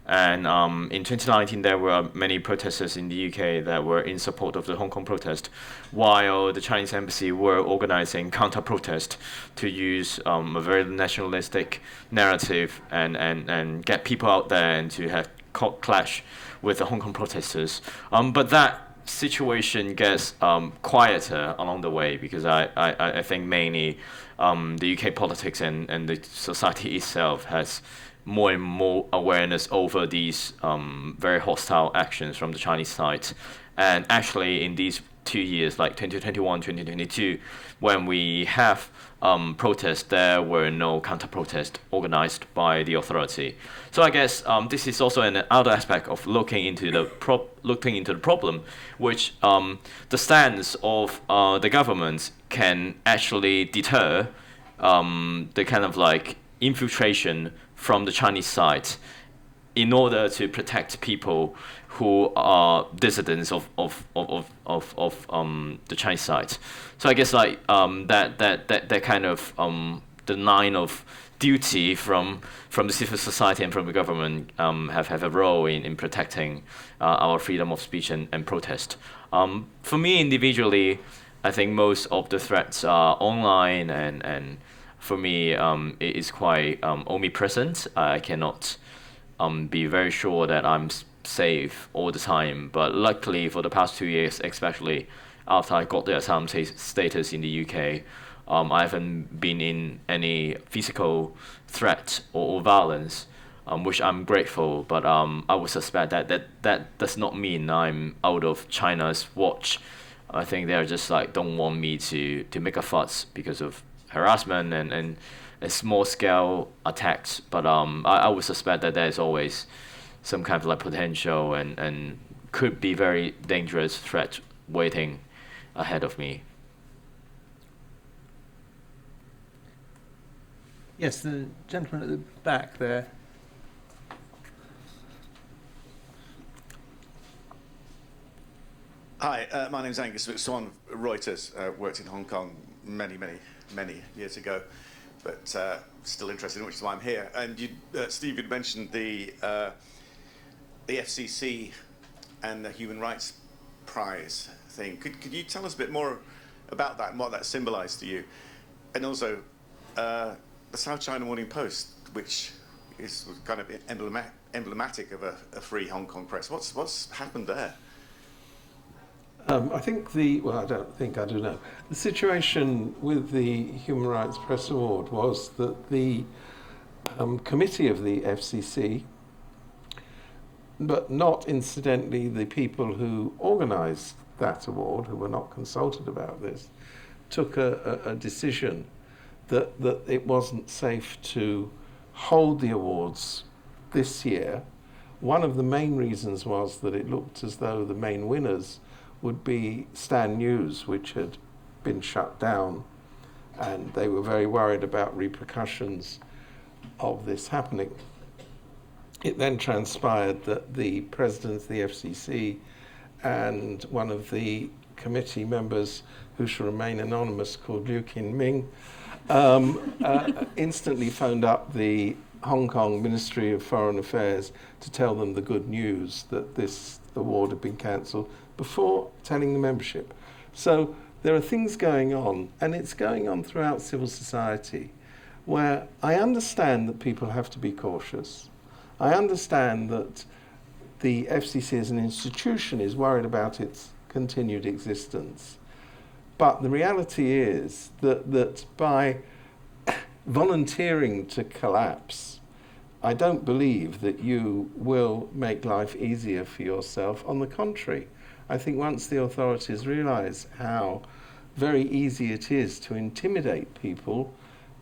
And in 2019, there were many protesters in the UK that were in support of the Hong Kong protest, while the Chinese embassy were organizing counter-protest to use a very nationalistic narrative and get people out there and to have clash with the Hong Kong protesters. But that situation gets quieter along the way, because I think mainly the UK politics and the society itself has more and more awareness over these very hostile actions from the Chinese side. And actually in these 2 years, like 2021, 2022, when we have protests, there were no counter-protests organized by the authority. So I guess this is also another aspect of looking into the problem, which the stance of the government can actually deter the kind of like infiltration from the Chinese side in order to protect people who are dissidents of the Chinese side. So I guess like that kind of the line of duty from the civil society and from the government have a role in protecting our freedom of speech and protest. For me individually, I think most of the threats are online, and for me it is quite omnipresent. I cannot be very sure that I'm safe all the time, but luckily for the past 2 years, especially after I got the asylum status in the UK, I haven't been in any physical threat or violence, which I'm grateful, but I would suspect that does not mean I'm out of China's watch. I think they're just like don't want me to make a fuss because of harassment and small scale attacks, but I would suspect that there's always some kind of like potential and could be very dangerous threat waiting ahead of me. Yes, the gentleman at the back there. Hi, my name's Angus Swan. Reuters, worked in Hong Kong many years ago, but still interested in which is why I'm here. And you, Steve, you'd mentioned the FCC and the Human Rights Prize thing. Could you tell us a bit more about that and what that symbolised to you? And also, the South China Morning Post, which is kind of emblematic of a free Hong Kong press. What's happened there? I think I do know. The situation with the Human Rights Press Award was that the committee of the FCC, but not incidentally the people who organised that award, who were not consulted about this, took a decision that it wasn't safe to hold the awards this year. One of the main reasons was that it looked as though the main winners would be Stan News, which had been shut down, and they were very worried about repercussions of this happening. It then transpired that the president of the FCC and one of the committee members, who shall remain anonymous, called Liu Qinming, instantly phoned up the Hong Kong Ministry of Foreign Affairs to tell them the good news that this award had been cancelled before telling the membership. So there are things going on, and it's going on throughout civil society, where I understand that people have to be cautious. I understand that the FCC as an institution is worried about its continued existence. But the reality is that by volunteering to collapse, I don't believe that you will make life easier for yourself. On the contrary, I think once the authorities realise how very easy it is to intimidate people,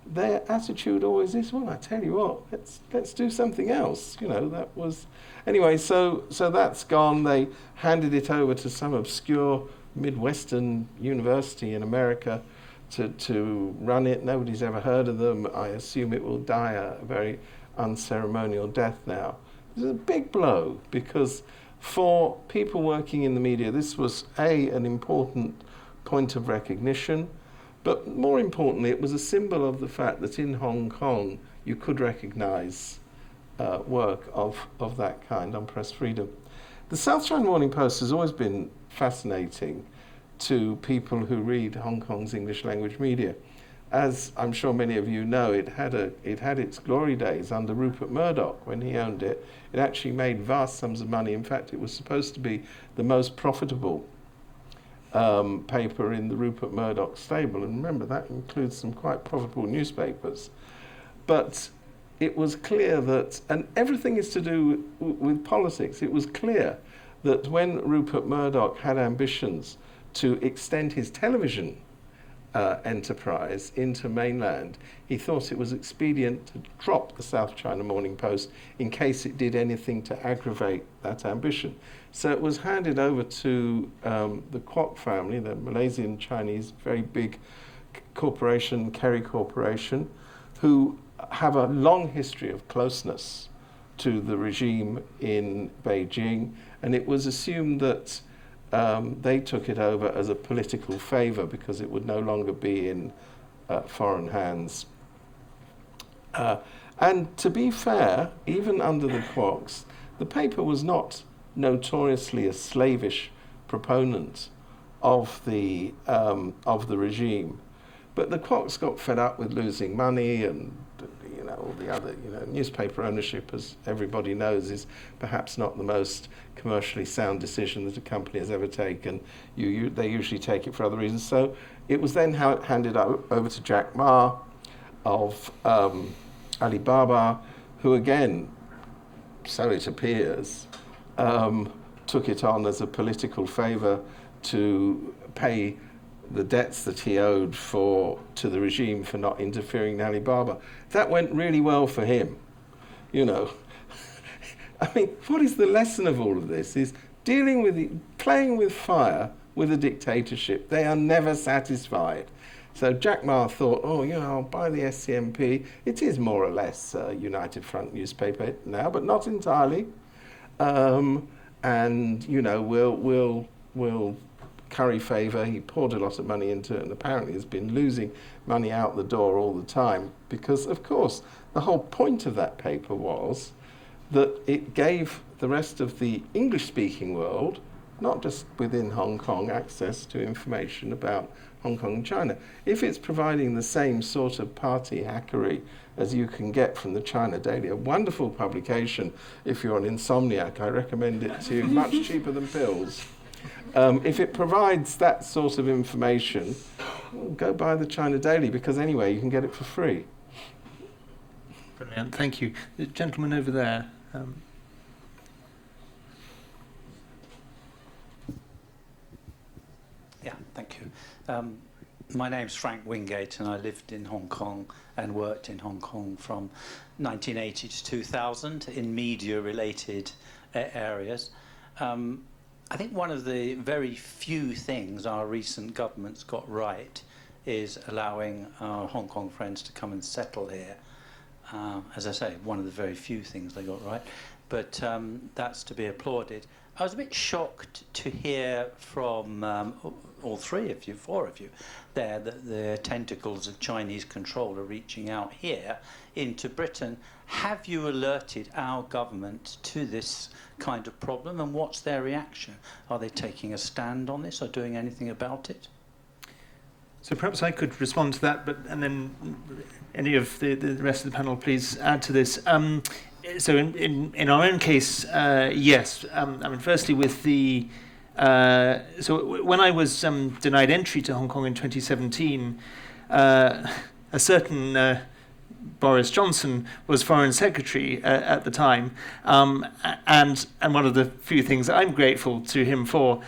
their attitude always is, well, I tell you what, let's do something else. You know, that was... Anyway, so that's gone. They handed it over to some obscure Midwestern university in America to run it. Nobody's ever heard of them. I assume it will die a very unceremonial death now. It's a big blow, because for people working in the media, this was an important point of recognition, but more importantly, it was a symbol of the fact that in Hong Kong you could recognise work of that kind on press freedom. The South China Morning Post has always been fascinating to people who read Hong Kong's English language media. As I'm sure many of you know, it had its glory days under Rupert Murdoch when he owned it. It actually made vast sums of money. In fact, it was supposed to be the most profitable paper in the Rupert Murdoch stable. And remember, that includes some quite profitable newspapers. But it was clear that, and everything is to do with politics, it was clear that when Rupert Murdoch had ambitions to extend his television enterprise into mainland, he thought it was expedient to drop the South China Morning Post in case it did anything to aggravate that ambition. So it was handed over to the Kwok family, the Malaysian Chinese very big corporation, Kerry Corporation, who have a long history of closeness to the regime in Beijing, and it was assumed that they took it over as a political favour because it would no longer be in foreign hands. And to be fair, even under the Kwoks, the paper was not notoriously a slavish proponent of the regime, but the Kwoks got fed up with losing money, and all the other, newspaper ownership, as everybody knows, is perhaps not the most commercially sound decision that a company has ever taken. They usually take it for other reasons. So it was then handed over to Jack Ma of Alibaba, who again, so it appears, took it on as a political favour to pay the debts that he owed to the regime for not interfering in Alibaba. That went really well for him, I mean, what is the lesson of all of this? Is playing with fire with a dictatorship. They are never satisfied. So Jack Ma thought, I'll buy the SCMP. It is more or less a United Front newspaper now, but not entirely. And we'll curry favour. He poured a lot of money into it and apparently has been losing money out the door all the time because, of course, the whole point of that paper was that it gave the rest of the English-speaking world, not just within Hong Kong, access to information about Hong Kong and China. If it's providing the same sort of party hackery as you can get from the China Daily, a wonderful publication if you're an insomniac, I recommend it to you, much cheaper than pills. If it provides that sort of information, go buy the China Daily, because anyway, you can get it for free. Brilliant, thank you. The gentleman over there. Yeah, thank you. My name's Frank Wingate, and I lived in Hong Kong and worked in Hong Kong from 1980 to 2000 in media-related areas. I think one of the very few things our recent government's got right is allowing our Hong Kong friends to come and settle here. As I say, one of the very few things they got right, but that's to be applauded. I was a bit shocked to hear from all four of you there, that the tentacles of Chinese control are reaching out here into Britain. Have you alerted our government to this kind of problem, and what's their reaction? Are they taking a stand on this or doing anything about it? So perhaps I could respond to that, and then any of the rest of the panel, please add to this. So in our own case, yes. I mean, firstly, with the when I was denied entry to Hong Kong in 2017, a certain Boris Johnson was Foreign Secretary at the time, and one of the few things that I'm grateful to him for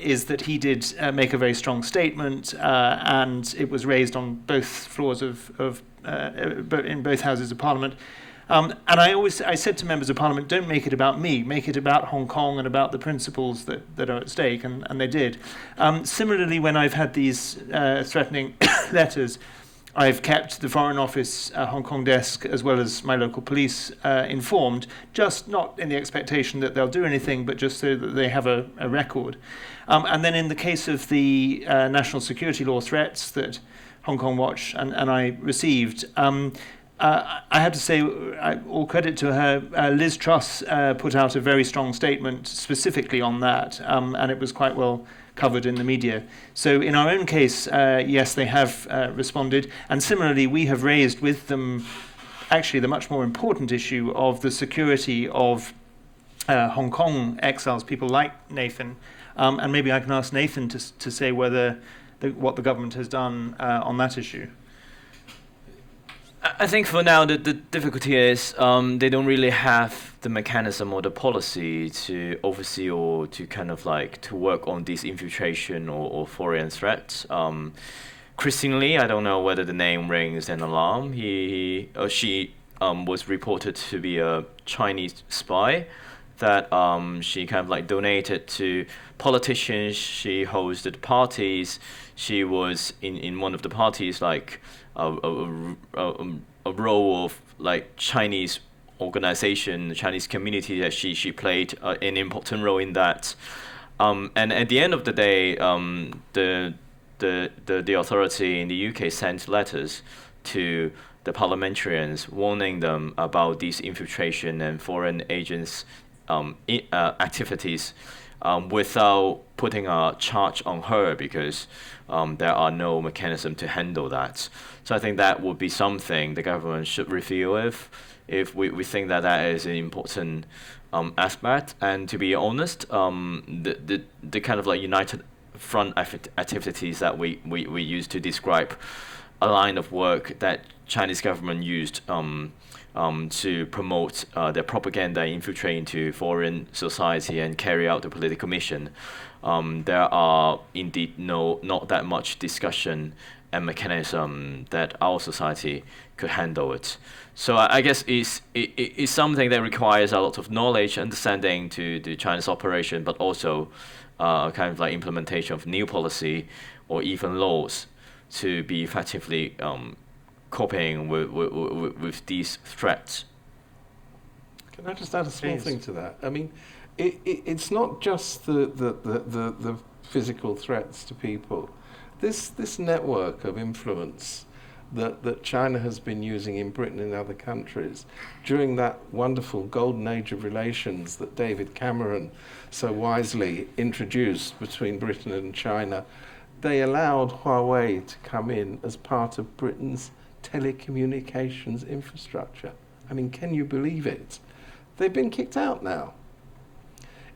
is that he did make a very strong statement, and it was raised on both floors in both houses of Parliament. And I said to members of Parliament, don't make it about me, make it about Hong Kong and about the principles that are at stake, and they did. Similarly, when I've had these threatening letters, I've kept the Foreign Office Hong Kong desk as well as my local police informed, just not in the expectation that they'll do anything, but just so that they have a record. And then in the case of the national security law threats that Hong Kong Watch and I received, I have to say, all credit to her, Liz Truss put out a very strong statement specifically on that, and it was quite well covered in the media. So in our own case, yes, they have responded, and similarly we have raised with them actually the much more important issue of the security of Hong Kong exiles, people like Nathan, and maybe I can ask Nathan to say whether what the government has done on that issue. I think for now the difficulty is they don't really have the mechanism or the policy to oversee or to kind of like to work on these infiltration or foreign threats. Christine Lee, I don't know whether the name rings an alarm. He or she was reported to be a Chinese spy that she kind of like donated to politicians. She hosted parties. She was in one of the parties like a role of like Chinese organization, Chinese community that she played an important role in that. And at the end of the day, the authority in the UK sent letters to the parliamentarians warning them about these infiltration and foreign agents activities without putting a charge on her because there are no mechanism to handle that. So I think that would be something the government should review if we think that is an important aspect. And to be honest, the kind of like united front activities that we use to describe a line of work that Chinese government used to promote their propaganda, infiltrate into foreign society and carry out the political mission. There are indeed not that much discussion and mechanism that our society could handle it. So I guess it's something that requires a lot of knowledge, understanding to the Chinese operation, but also kind of like implementation of new policy or even laws to be effectively coping with these threats. Can I just add a small thing to that? I mean, it's not just the physical threats to people. This network of influence that China has been using in Britain and other countries during that wonderful golden age of relations that David Cameron so wisely introduced between Britain and China, they allowed Huawei to come in as part of Britain's telecommunications infrastructure. I mean, can you believe it? They've been kicked out now.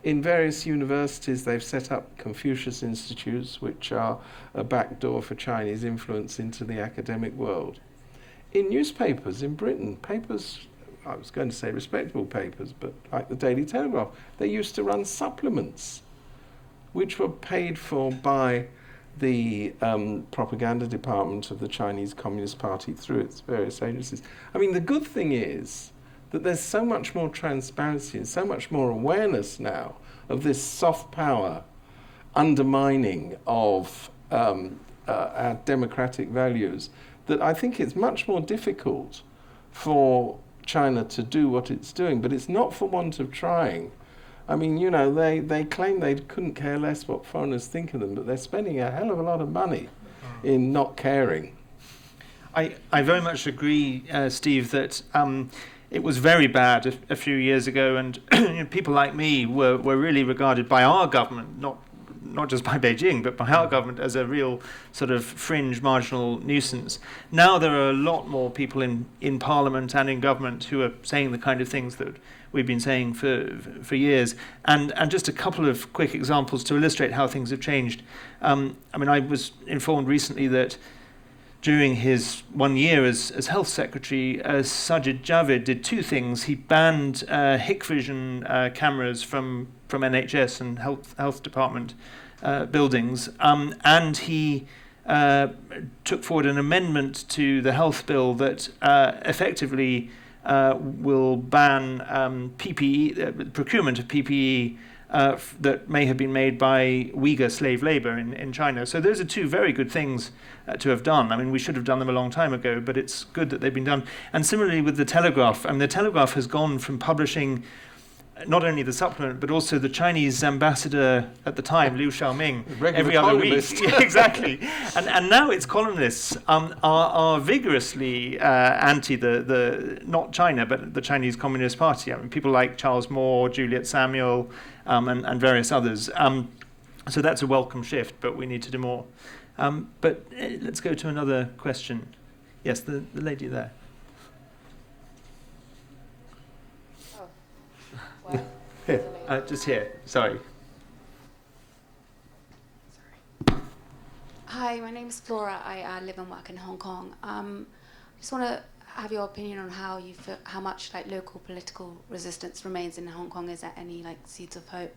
In various universities, they've set up Confucius Institutes, which are a backdoor for Chinese influence into the academic world. In newspapers in Britain, papers, I was going to say respectable papers, but like the Daily Telegraph, they used to run supplements, which were paid for by the propaganda department of the Chinese Communist Party through its various agencies. I mean, the good thing is that there's so much more transparency and so much more awareness now of this soft power undermining of our democratic values that I think it's much more difficult for China to do what it's doing, but it's not for want of trying. I mean, you know, they claim they couldn't care less what foreigners think of them, but they're spending a hell of a lot of money in not caring. I very much agree, Steve, that it was very bad a few years ago, and people like me were really regarded by our government, not just by Beijing, but by our government as a real sort of fringe, marginal nuisance. Now there are a lot more people in Parliament and in government who are saying the kind of things that we've been saying for years. And just a couple of quick examples to illustrate how things have changed. I mean, I was informed recently that during his 1 year as Health Secretary, Sajid Javid did two things. He banned Hikvision cameras from NHS and health department buildings, and he took forward an amendment to the health bill that effectively will ban PPE, procurement of PPE that may have been made by Uyghur slave labor in China. So those are two very good things to have done. I mean, we should have done them a long time ago, but it's good that they've been done. And similarly with the Telegraph, I mean, the Telegraph has gone from publishing not only the supplement, but also the Chinese ambassador at the time, Liu Xiaoming, every other week. Yeah, exactly. And now its columnists are vigorously anti the not China, but the Chinese Communist Party. I mean, people like Charles Moore, Juliet Samuel, and various others. So that's a welcome shift, but we need to do more. But let's go to another question. Yes, the lady there. Here. Just here. Sorry. Hi, my name is Flora. I live and work in Hong Kong. Just want to have your opinion on how you feel, how much like local political resistance remains in Hong Kong. Is there any like seeds of hope?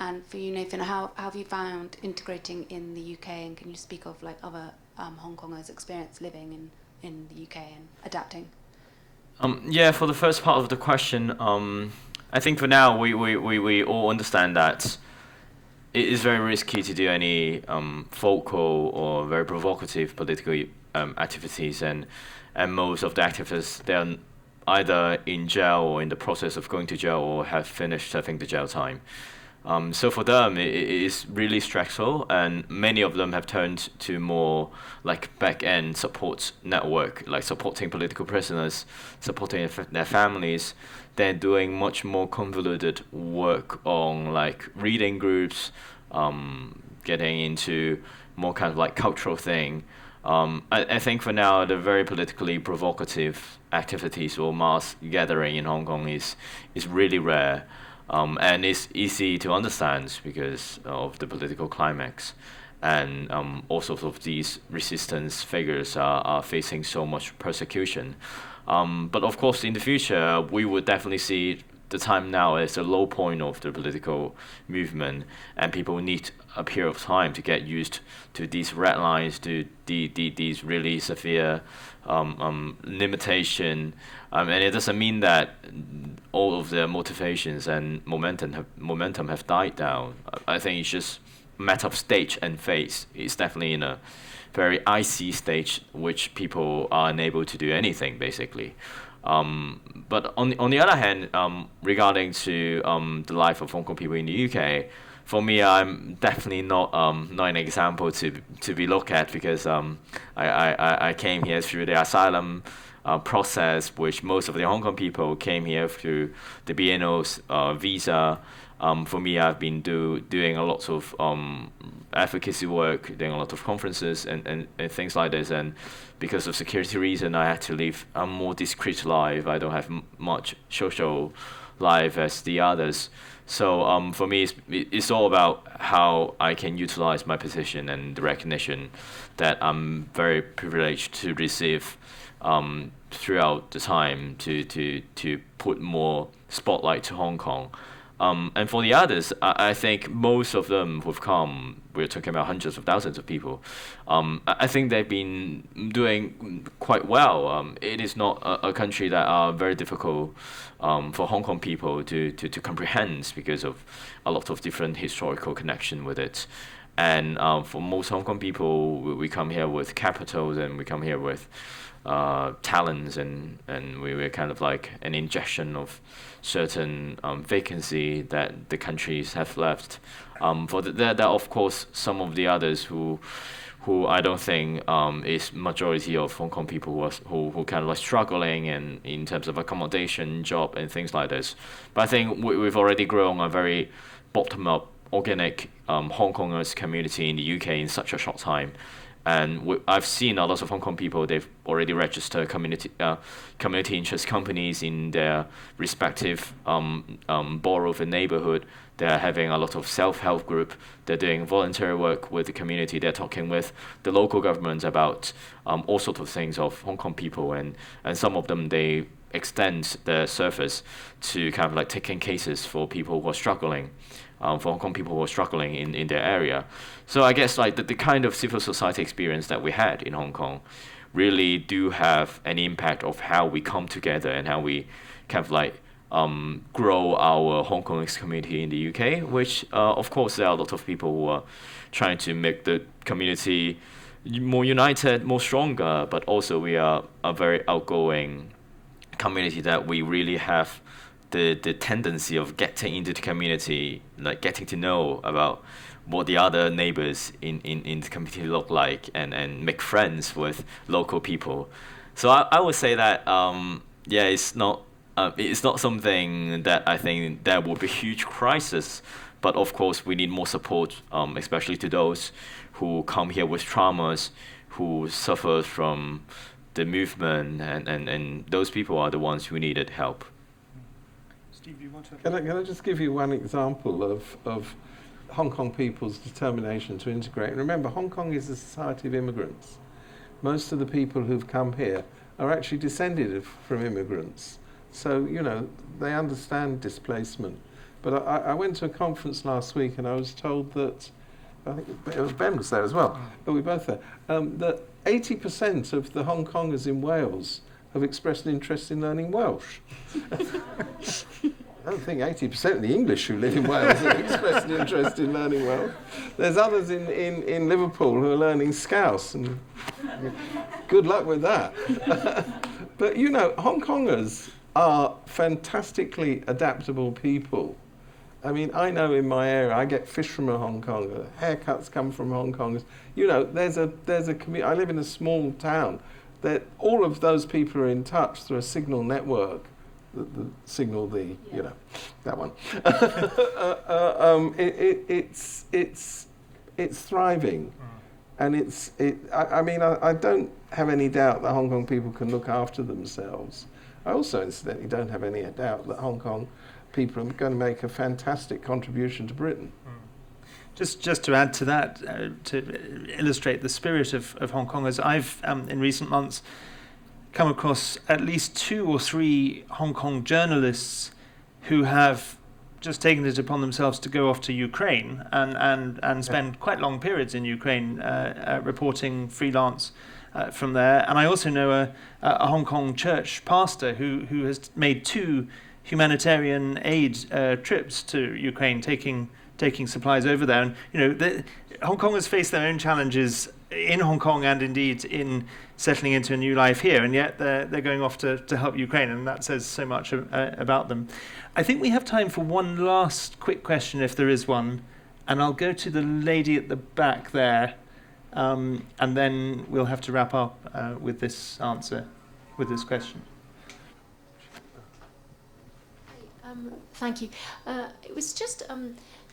And for you, Nathan, how have you found integrating in the UK? And can you speak of like other Hong Kongers' experience living in the UK and adapting? Yeah, for the first part of the question, I think for now we all understand that it is very risky to do any focal or very provocative political activities, and most of the activists, they're either in jail or in the process of going to jail or have finished serving the jail time. So for them, it is really stressful, and many of them have turned to more like back-end support network, like supporting political prisoners, supporting their families. They're doing much more convoluted work on like reading groups, getting into more kind of like cultural thing. I think for now, the very politically provocative activities or mass gathering in Hong Kong is really rare. And it's easy to understand because of the political climax. And all sorts of these resistance figures are facing so much persecution. But of course, in the future, we would definitely see the time now as a low point of the political movement, and people need a period of time to get used to these red lines, to these really severe limitation. And it doesn't mean that all of their motivations and momentum have died down. I think it's just a matter of stage and phase. It's definitely in a very icy stage, which people are unable to do anything, basically. But on the other hand, regarding to the life of Hong Kong people in the UK, for me, I'm definitely not an example to be looked at, because I came here through the asylum process, which most of the Hong Kong people came here through the BNO's visa. For me, I've been doing a lot of advocacy work, doing a lot of conferences and things like this. And because of security reason, I had to live a more discreet life. I don't have much social life as the others. So for me, it's all about how I can utilize my position and the recognition that I'm very privileged to receive throughout the time to put more spotlight to Hong Kong. And for the others, I think most of them who've come, we're talking about hundreds of thousands of people, I think they've been doing quite well. It is not a country that are very difficult for Hong Kong people to comprehend, because of a lot of different historical connection with it. And for most Hong Kong people, we come here with capitals, and we come here with talents, and we're kind of like an injection of certain vacancy that the countries have left. There are of course some of the others who I don't think is majority of Hong Kong people who kind of like struggling and in terms of accommodation, job, and things like this. But I think we've already grown a very bottom-up organic Hong Kongers community in the UK in such a short time. And I've seen a lot of Hong Kong people, they've already registered community interest companies in their respective borough of a neighborhood. They're having a lot of self-help group. They're doing voluntary work with the community. They're talking with the local government about all sorts of things of Hong Kong people. And some of them, they extend their service to kind of like taking cases for people who are struggling. For Hong Kong people who are struggling in their area. So I guess like the kind of civil society experience that we had in Hong Kong really do have an impact of how we come together and how we kind of like grow our Hong Kongese community in the UK, which of course there are a lot of people who are trying to make the community more united, more stronger, but also we are a very outgoing community that we really have the tendency of getting into the community, like getting to know about what the other neighbors in the community look like and make friends with local people. So I would say that it's not something that I think there will be a huge crisis, but of course we need more support, especially to those who come here with traumas, who suffer from the movement, and those people are the ones who needed help. Steve, do you want to? Can I just give you one example of Hong Kong people's determination to integrate? And remember, Hong Kong is a society of immigrants. Most of the people who've come here are actually descended from immigrants. So, you know, they understand displacement. But I went to a conference last week and I was told that, I think it was Ben was there as well, but we both there, that 80% of the Hong Kongers in Wales have expressed an interest in learning Welsh. I don't think 80% of the English who live in Wales have expressed an interest in learning Welsh. There's others in Liverpool who are learning Scouse, and good luck with that. But you know, Hong Kongers are fantastically adaptable people. I mean, I know in my area, I get fish from a Hong Konger, haircuts come from Hong Kongers. You know, there's a community. I live in a small town. That all of those people are in touch through a signal network, the signal, you know, that one. It's thriving, and I mean, I don't have any doubt that Hong Kong people can look after themselves. I also, incidentally, don't have any doubt that Hong Kong people are going to make a fantastic contribution to Britain. Just to add to that, to illustrate the spirit of Hong Kongers, I've, in recent months, come across at least 2 or 3 Hong Kong journalists who have just taken it upon themselves to go off to Ukraine and spend quite long periods in Ukraine reporting freelance from there. And I also know a Hong Kong church pastor who has made 2 humanitarian aid trips to Ukraine, taking supplies over there. And you know, Hong Kongers face their own challenges in Hong Kong and indeed in settling into a new life here, and yet they're going off to help Ukraine, and that says so much about them. I think we have time for one last quick question, if there is one, and I'll go to the lady at the back there, and then we'll have to wrap up with this answer, with this question. Thank you. It was just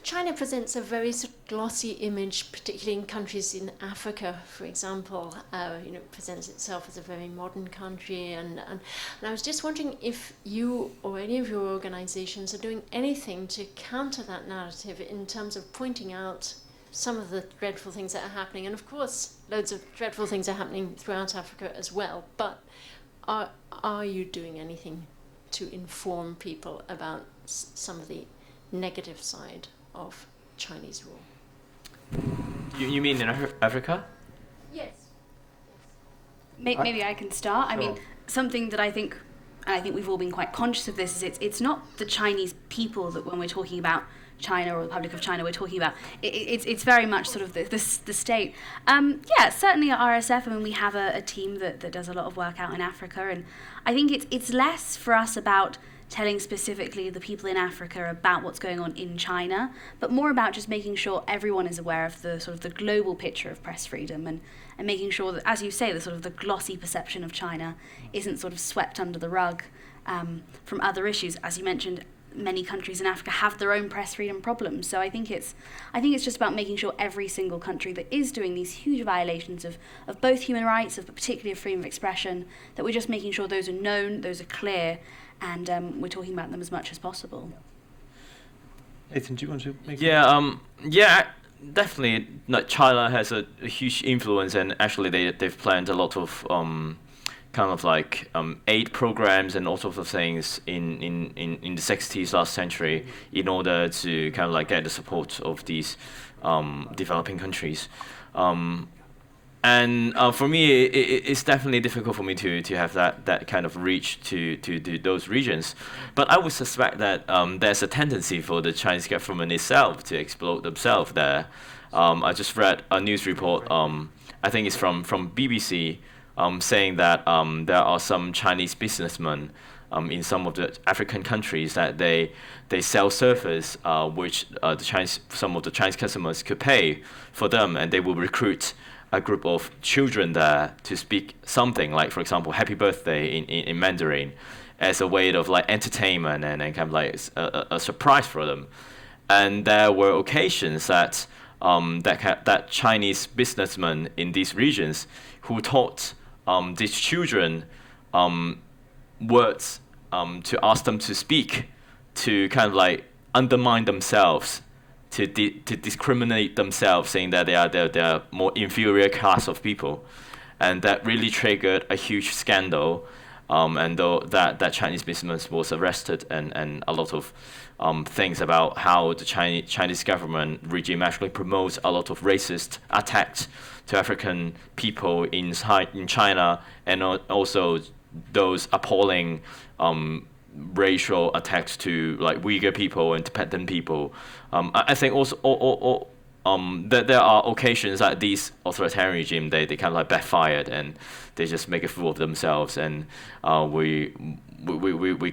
China presents a very sort of glossy image, particularly in countries in Africa, for example. You know, presents itself as a very modern country, and I was just wondering if you or any of your organisations are doing anything to counter that narrative in terms of pointing out some of the dreadful things that are happening, and of course, loads of dreadful things are happening throughout Africa as well. But are you doing anything to inform people about some of the negative side of Chinese rule? You mean in Africa? Yes. Maybe I can start. I mean, something that I think, and I think we've all been quite conscious of this, is it's not the Chinese people that when we're talking about China or the Republic of China we're talking about. It's very much sort of the state. Yeah, certainly at RSF, I mean, we have a team that does a lot of work out in Africa, and I think it's less for us about telling specifically the people in Africa about what's going on in China, but more about just making sure everyone is aware of the sort of the global picture of press freedom, and making sure that, as you say, the sort of the glossy perception of China isn't sort of swept under the rug from other issues. As you mentioned, many countries in Africa have their own press freedom problems. So I think it's just about making sure every single country that is doing these huge violations of both human rights, of particularly of freedom of expression, that we're just making sure those are known, those are clear, and we're talking about them as much as possible. Ethan, do you want to make? Yeah, definitely. Like, China has a huge influence, and actually they've planned a lot of kind of like aid programs and all sorts of things in the 60s last century in order to kind of like get the support of these developing countries. And for me, it's definitely difficult for me to have that kind of reach to those regions. But I would suspect that there's a tendency for the Chinese government itself to exploit themselves there. I just read a news report, I think it's from BBC, saying that there are some Chinese businessmen in some of the African countries that they sell service which some of the Chinese customers could pay for them, and they will recruit a group of children there to speak something like, for example, "Happy Birthday" in Mandarin, as a way of like entertainment and kind of like a surprise for them. And there were occasions that that Chinese businessmen in these regions who taught these children words to ask them to speak, to kind of like undermine themselves, to discriminate themselves, saying that they are more inferior class of people, and that really triggered a huge scandal. And though that Chinese businessman was arrested, and a lot of things about how the Chinese government regime actually promotes a lot of racist attacks to African people in China, and also those appalling racial attacks to like Uyghur people and Tibetan people. I think also that there are occasions that these authoritarian regime they kind of like backfired, and they just make a fool of themselves, and we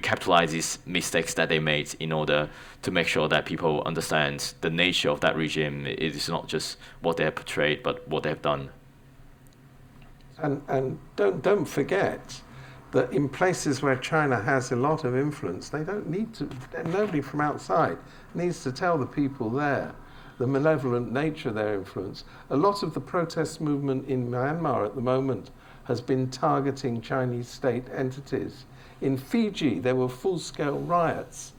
capitalize these mistakes that they made in order to make sure that people understand the nature of that regime. It is not just what they have portrayed, but what they have done. And don't forget that in places where China has a lot of influence, they don't need to. Nobody from outside needs to tell the people there the malevolent nature of their influence. A lot of the protest movement in Myanmar at the moment has been targeting Chinese state entities. In Fiji, there were full-scale riots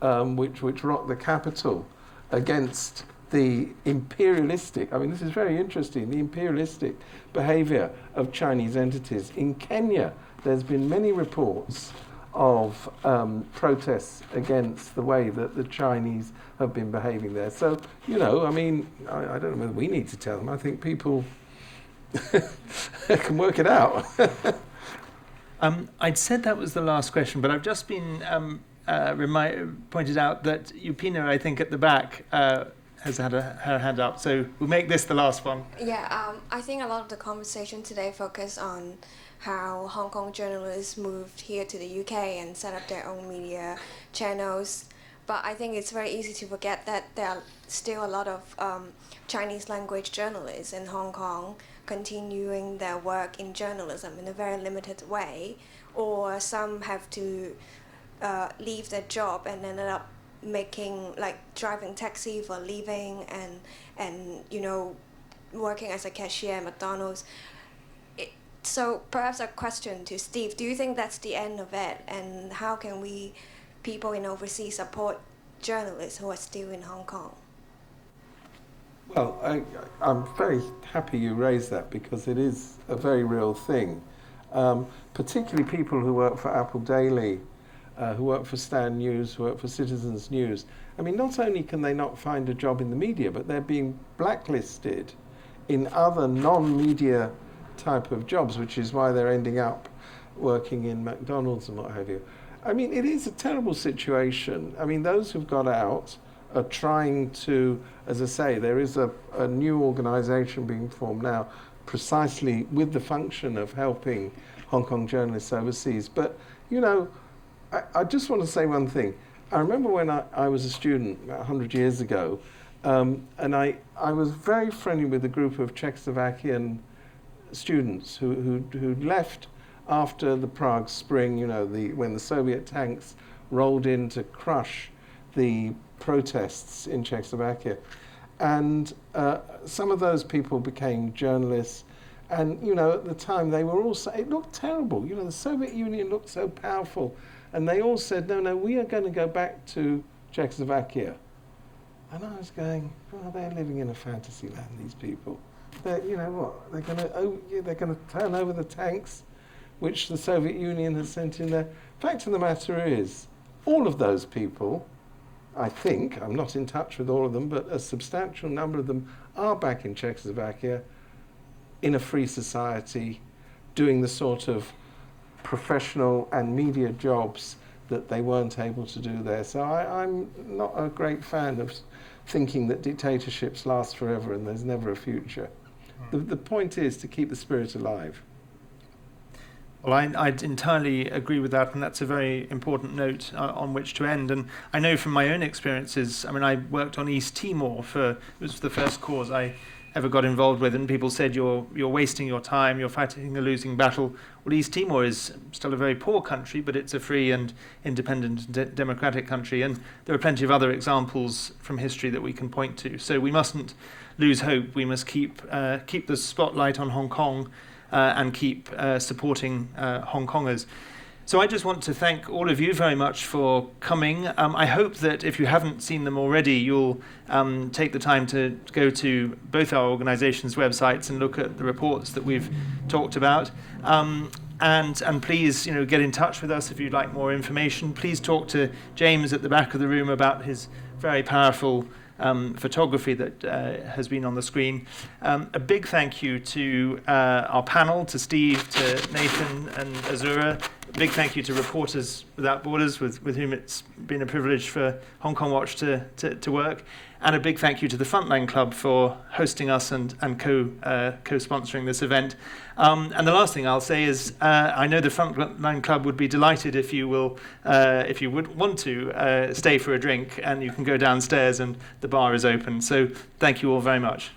which rocked the capital against the imperialistic, I mean, this is very interesting, the imperialistic behavior of Chinese entities. In Kenya, there's been many reports of protests against the way that the Chinese have been behaving there. So, you know, I mean, I don't know whether we need to tell them. I think people can work it out. I'd said that was the last question, but I've just been pointed out that Upina, I think, at the back has had her hand up. So we'll make this the last one. Yeah, I think a lot of the conversation today focused on how Hong Kong journalists moved here to the UK and set up their own media channels. But I think it's very easy to forget that there are still a lot of Chinese language journalists in Hong Kong continuing their work in journalism in a very limited way, or some have to leave their job and ended up making, like, driving taxi for a living and you know, working as a cashier at McDonald's. So perhaps a question to Steve, do you think that's the end of it, and how can we, people in overseas, support journalists who are still in Hong Kong? Well, I'm very happy you raised that, because it is a very real thing. Particularly people who work for Apple Daily, who work for Stan News, who work for Citizens News. I mean, not only can they not find a job in the media, but they're being blacklisted in other non-media type of jobs, which is why they're ending up working in McDonald's and what have you. I mean, it is a terrible situation. I mean, those who've got out are trying to, as I say, there is a new organisation being formed now precisely with the function of helping Hong Kong journalists overseas. But, you know, I just want to say one thing. I remember when I was a student about 100 years ago, and I was very friendly with a group of Czechoslovakian students who left after the Prague Spring, you know, when the Soviet tanks rolled in to crush the protests in Czechoslovakia. And some of those people became journalists. And, you know, at the time they were also, it looked terrible. You know, the Soviet Union looked so powerful. And they all said, no, we are going to go back to Czechoslovakia. And I was going, oh, they're living in a fantasy land, these people. You know what, they're going to turn over the tanks which the Soviet Union has sent in there. Fact of the matter is, all of those people, I think, I'm not in touch with all of them, but a substantial number of them are back in Czechoslovakia in a free society, doing the sort of professional and media jobs that they weren't able to do there. So I'm not a great fan of thinking that dictatorships last forever and there's never a future. The point is to keep the spirit alive. Well, I'd entirely agree with that, and that's a very important note on which to end. And I know from my own experiences, I mean, I worked on East Timor it was the first cause I ever got involved with, and people said, you're wasting your time, you're fighting a losing battle. Well, East Timor is still a very poor country, but it's a free and independent democratic country, and there are plenty of other examples from history that we can point to. So we mustn't lose hope. We must keep the spotlight on Hong Kong and keep supporting Hong Kongers. So I just want to thank all of you very much for coming. I hope that if you haven't seen them already, you'll take the time to go to both our organisations' websites and look at the reports that we've talked about. And please, you know, get in touch with us if you'd like more information. Please talk to James at the back of the room about his very powerful photography that has been on the screen. A big thank you to our panel, to Steve, to Nathan and Azzurra. A big thank you to Reporters Without Borders, with whom it's been a privilege for Hong Kong Watch to work. And a big thank you to the Frontline Club for hosting us and co-sponsoring this event. And the last thing I'll say is, I know the Frontline Club would be delighted if you would want to stay for a drink, and you can go downstairs and the bar is open. So thank you all very much.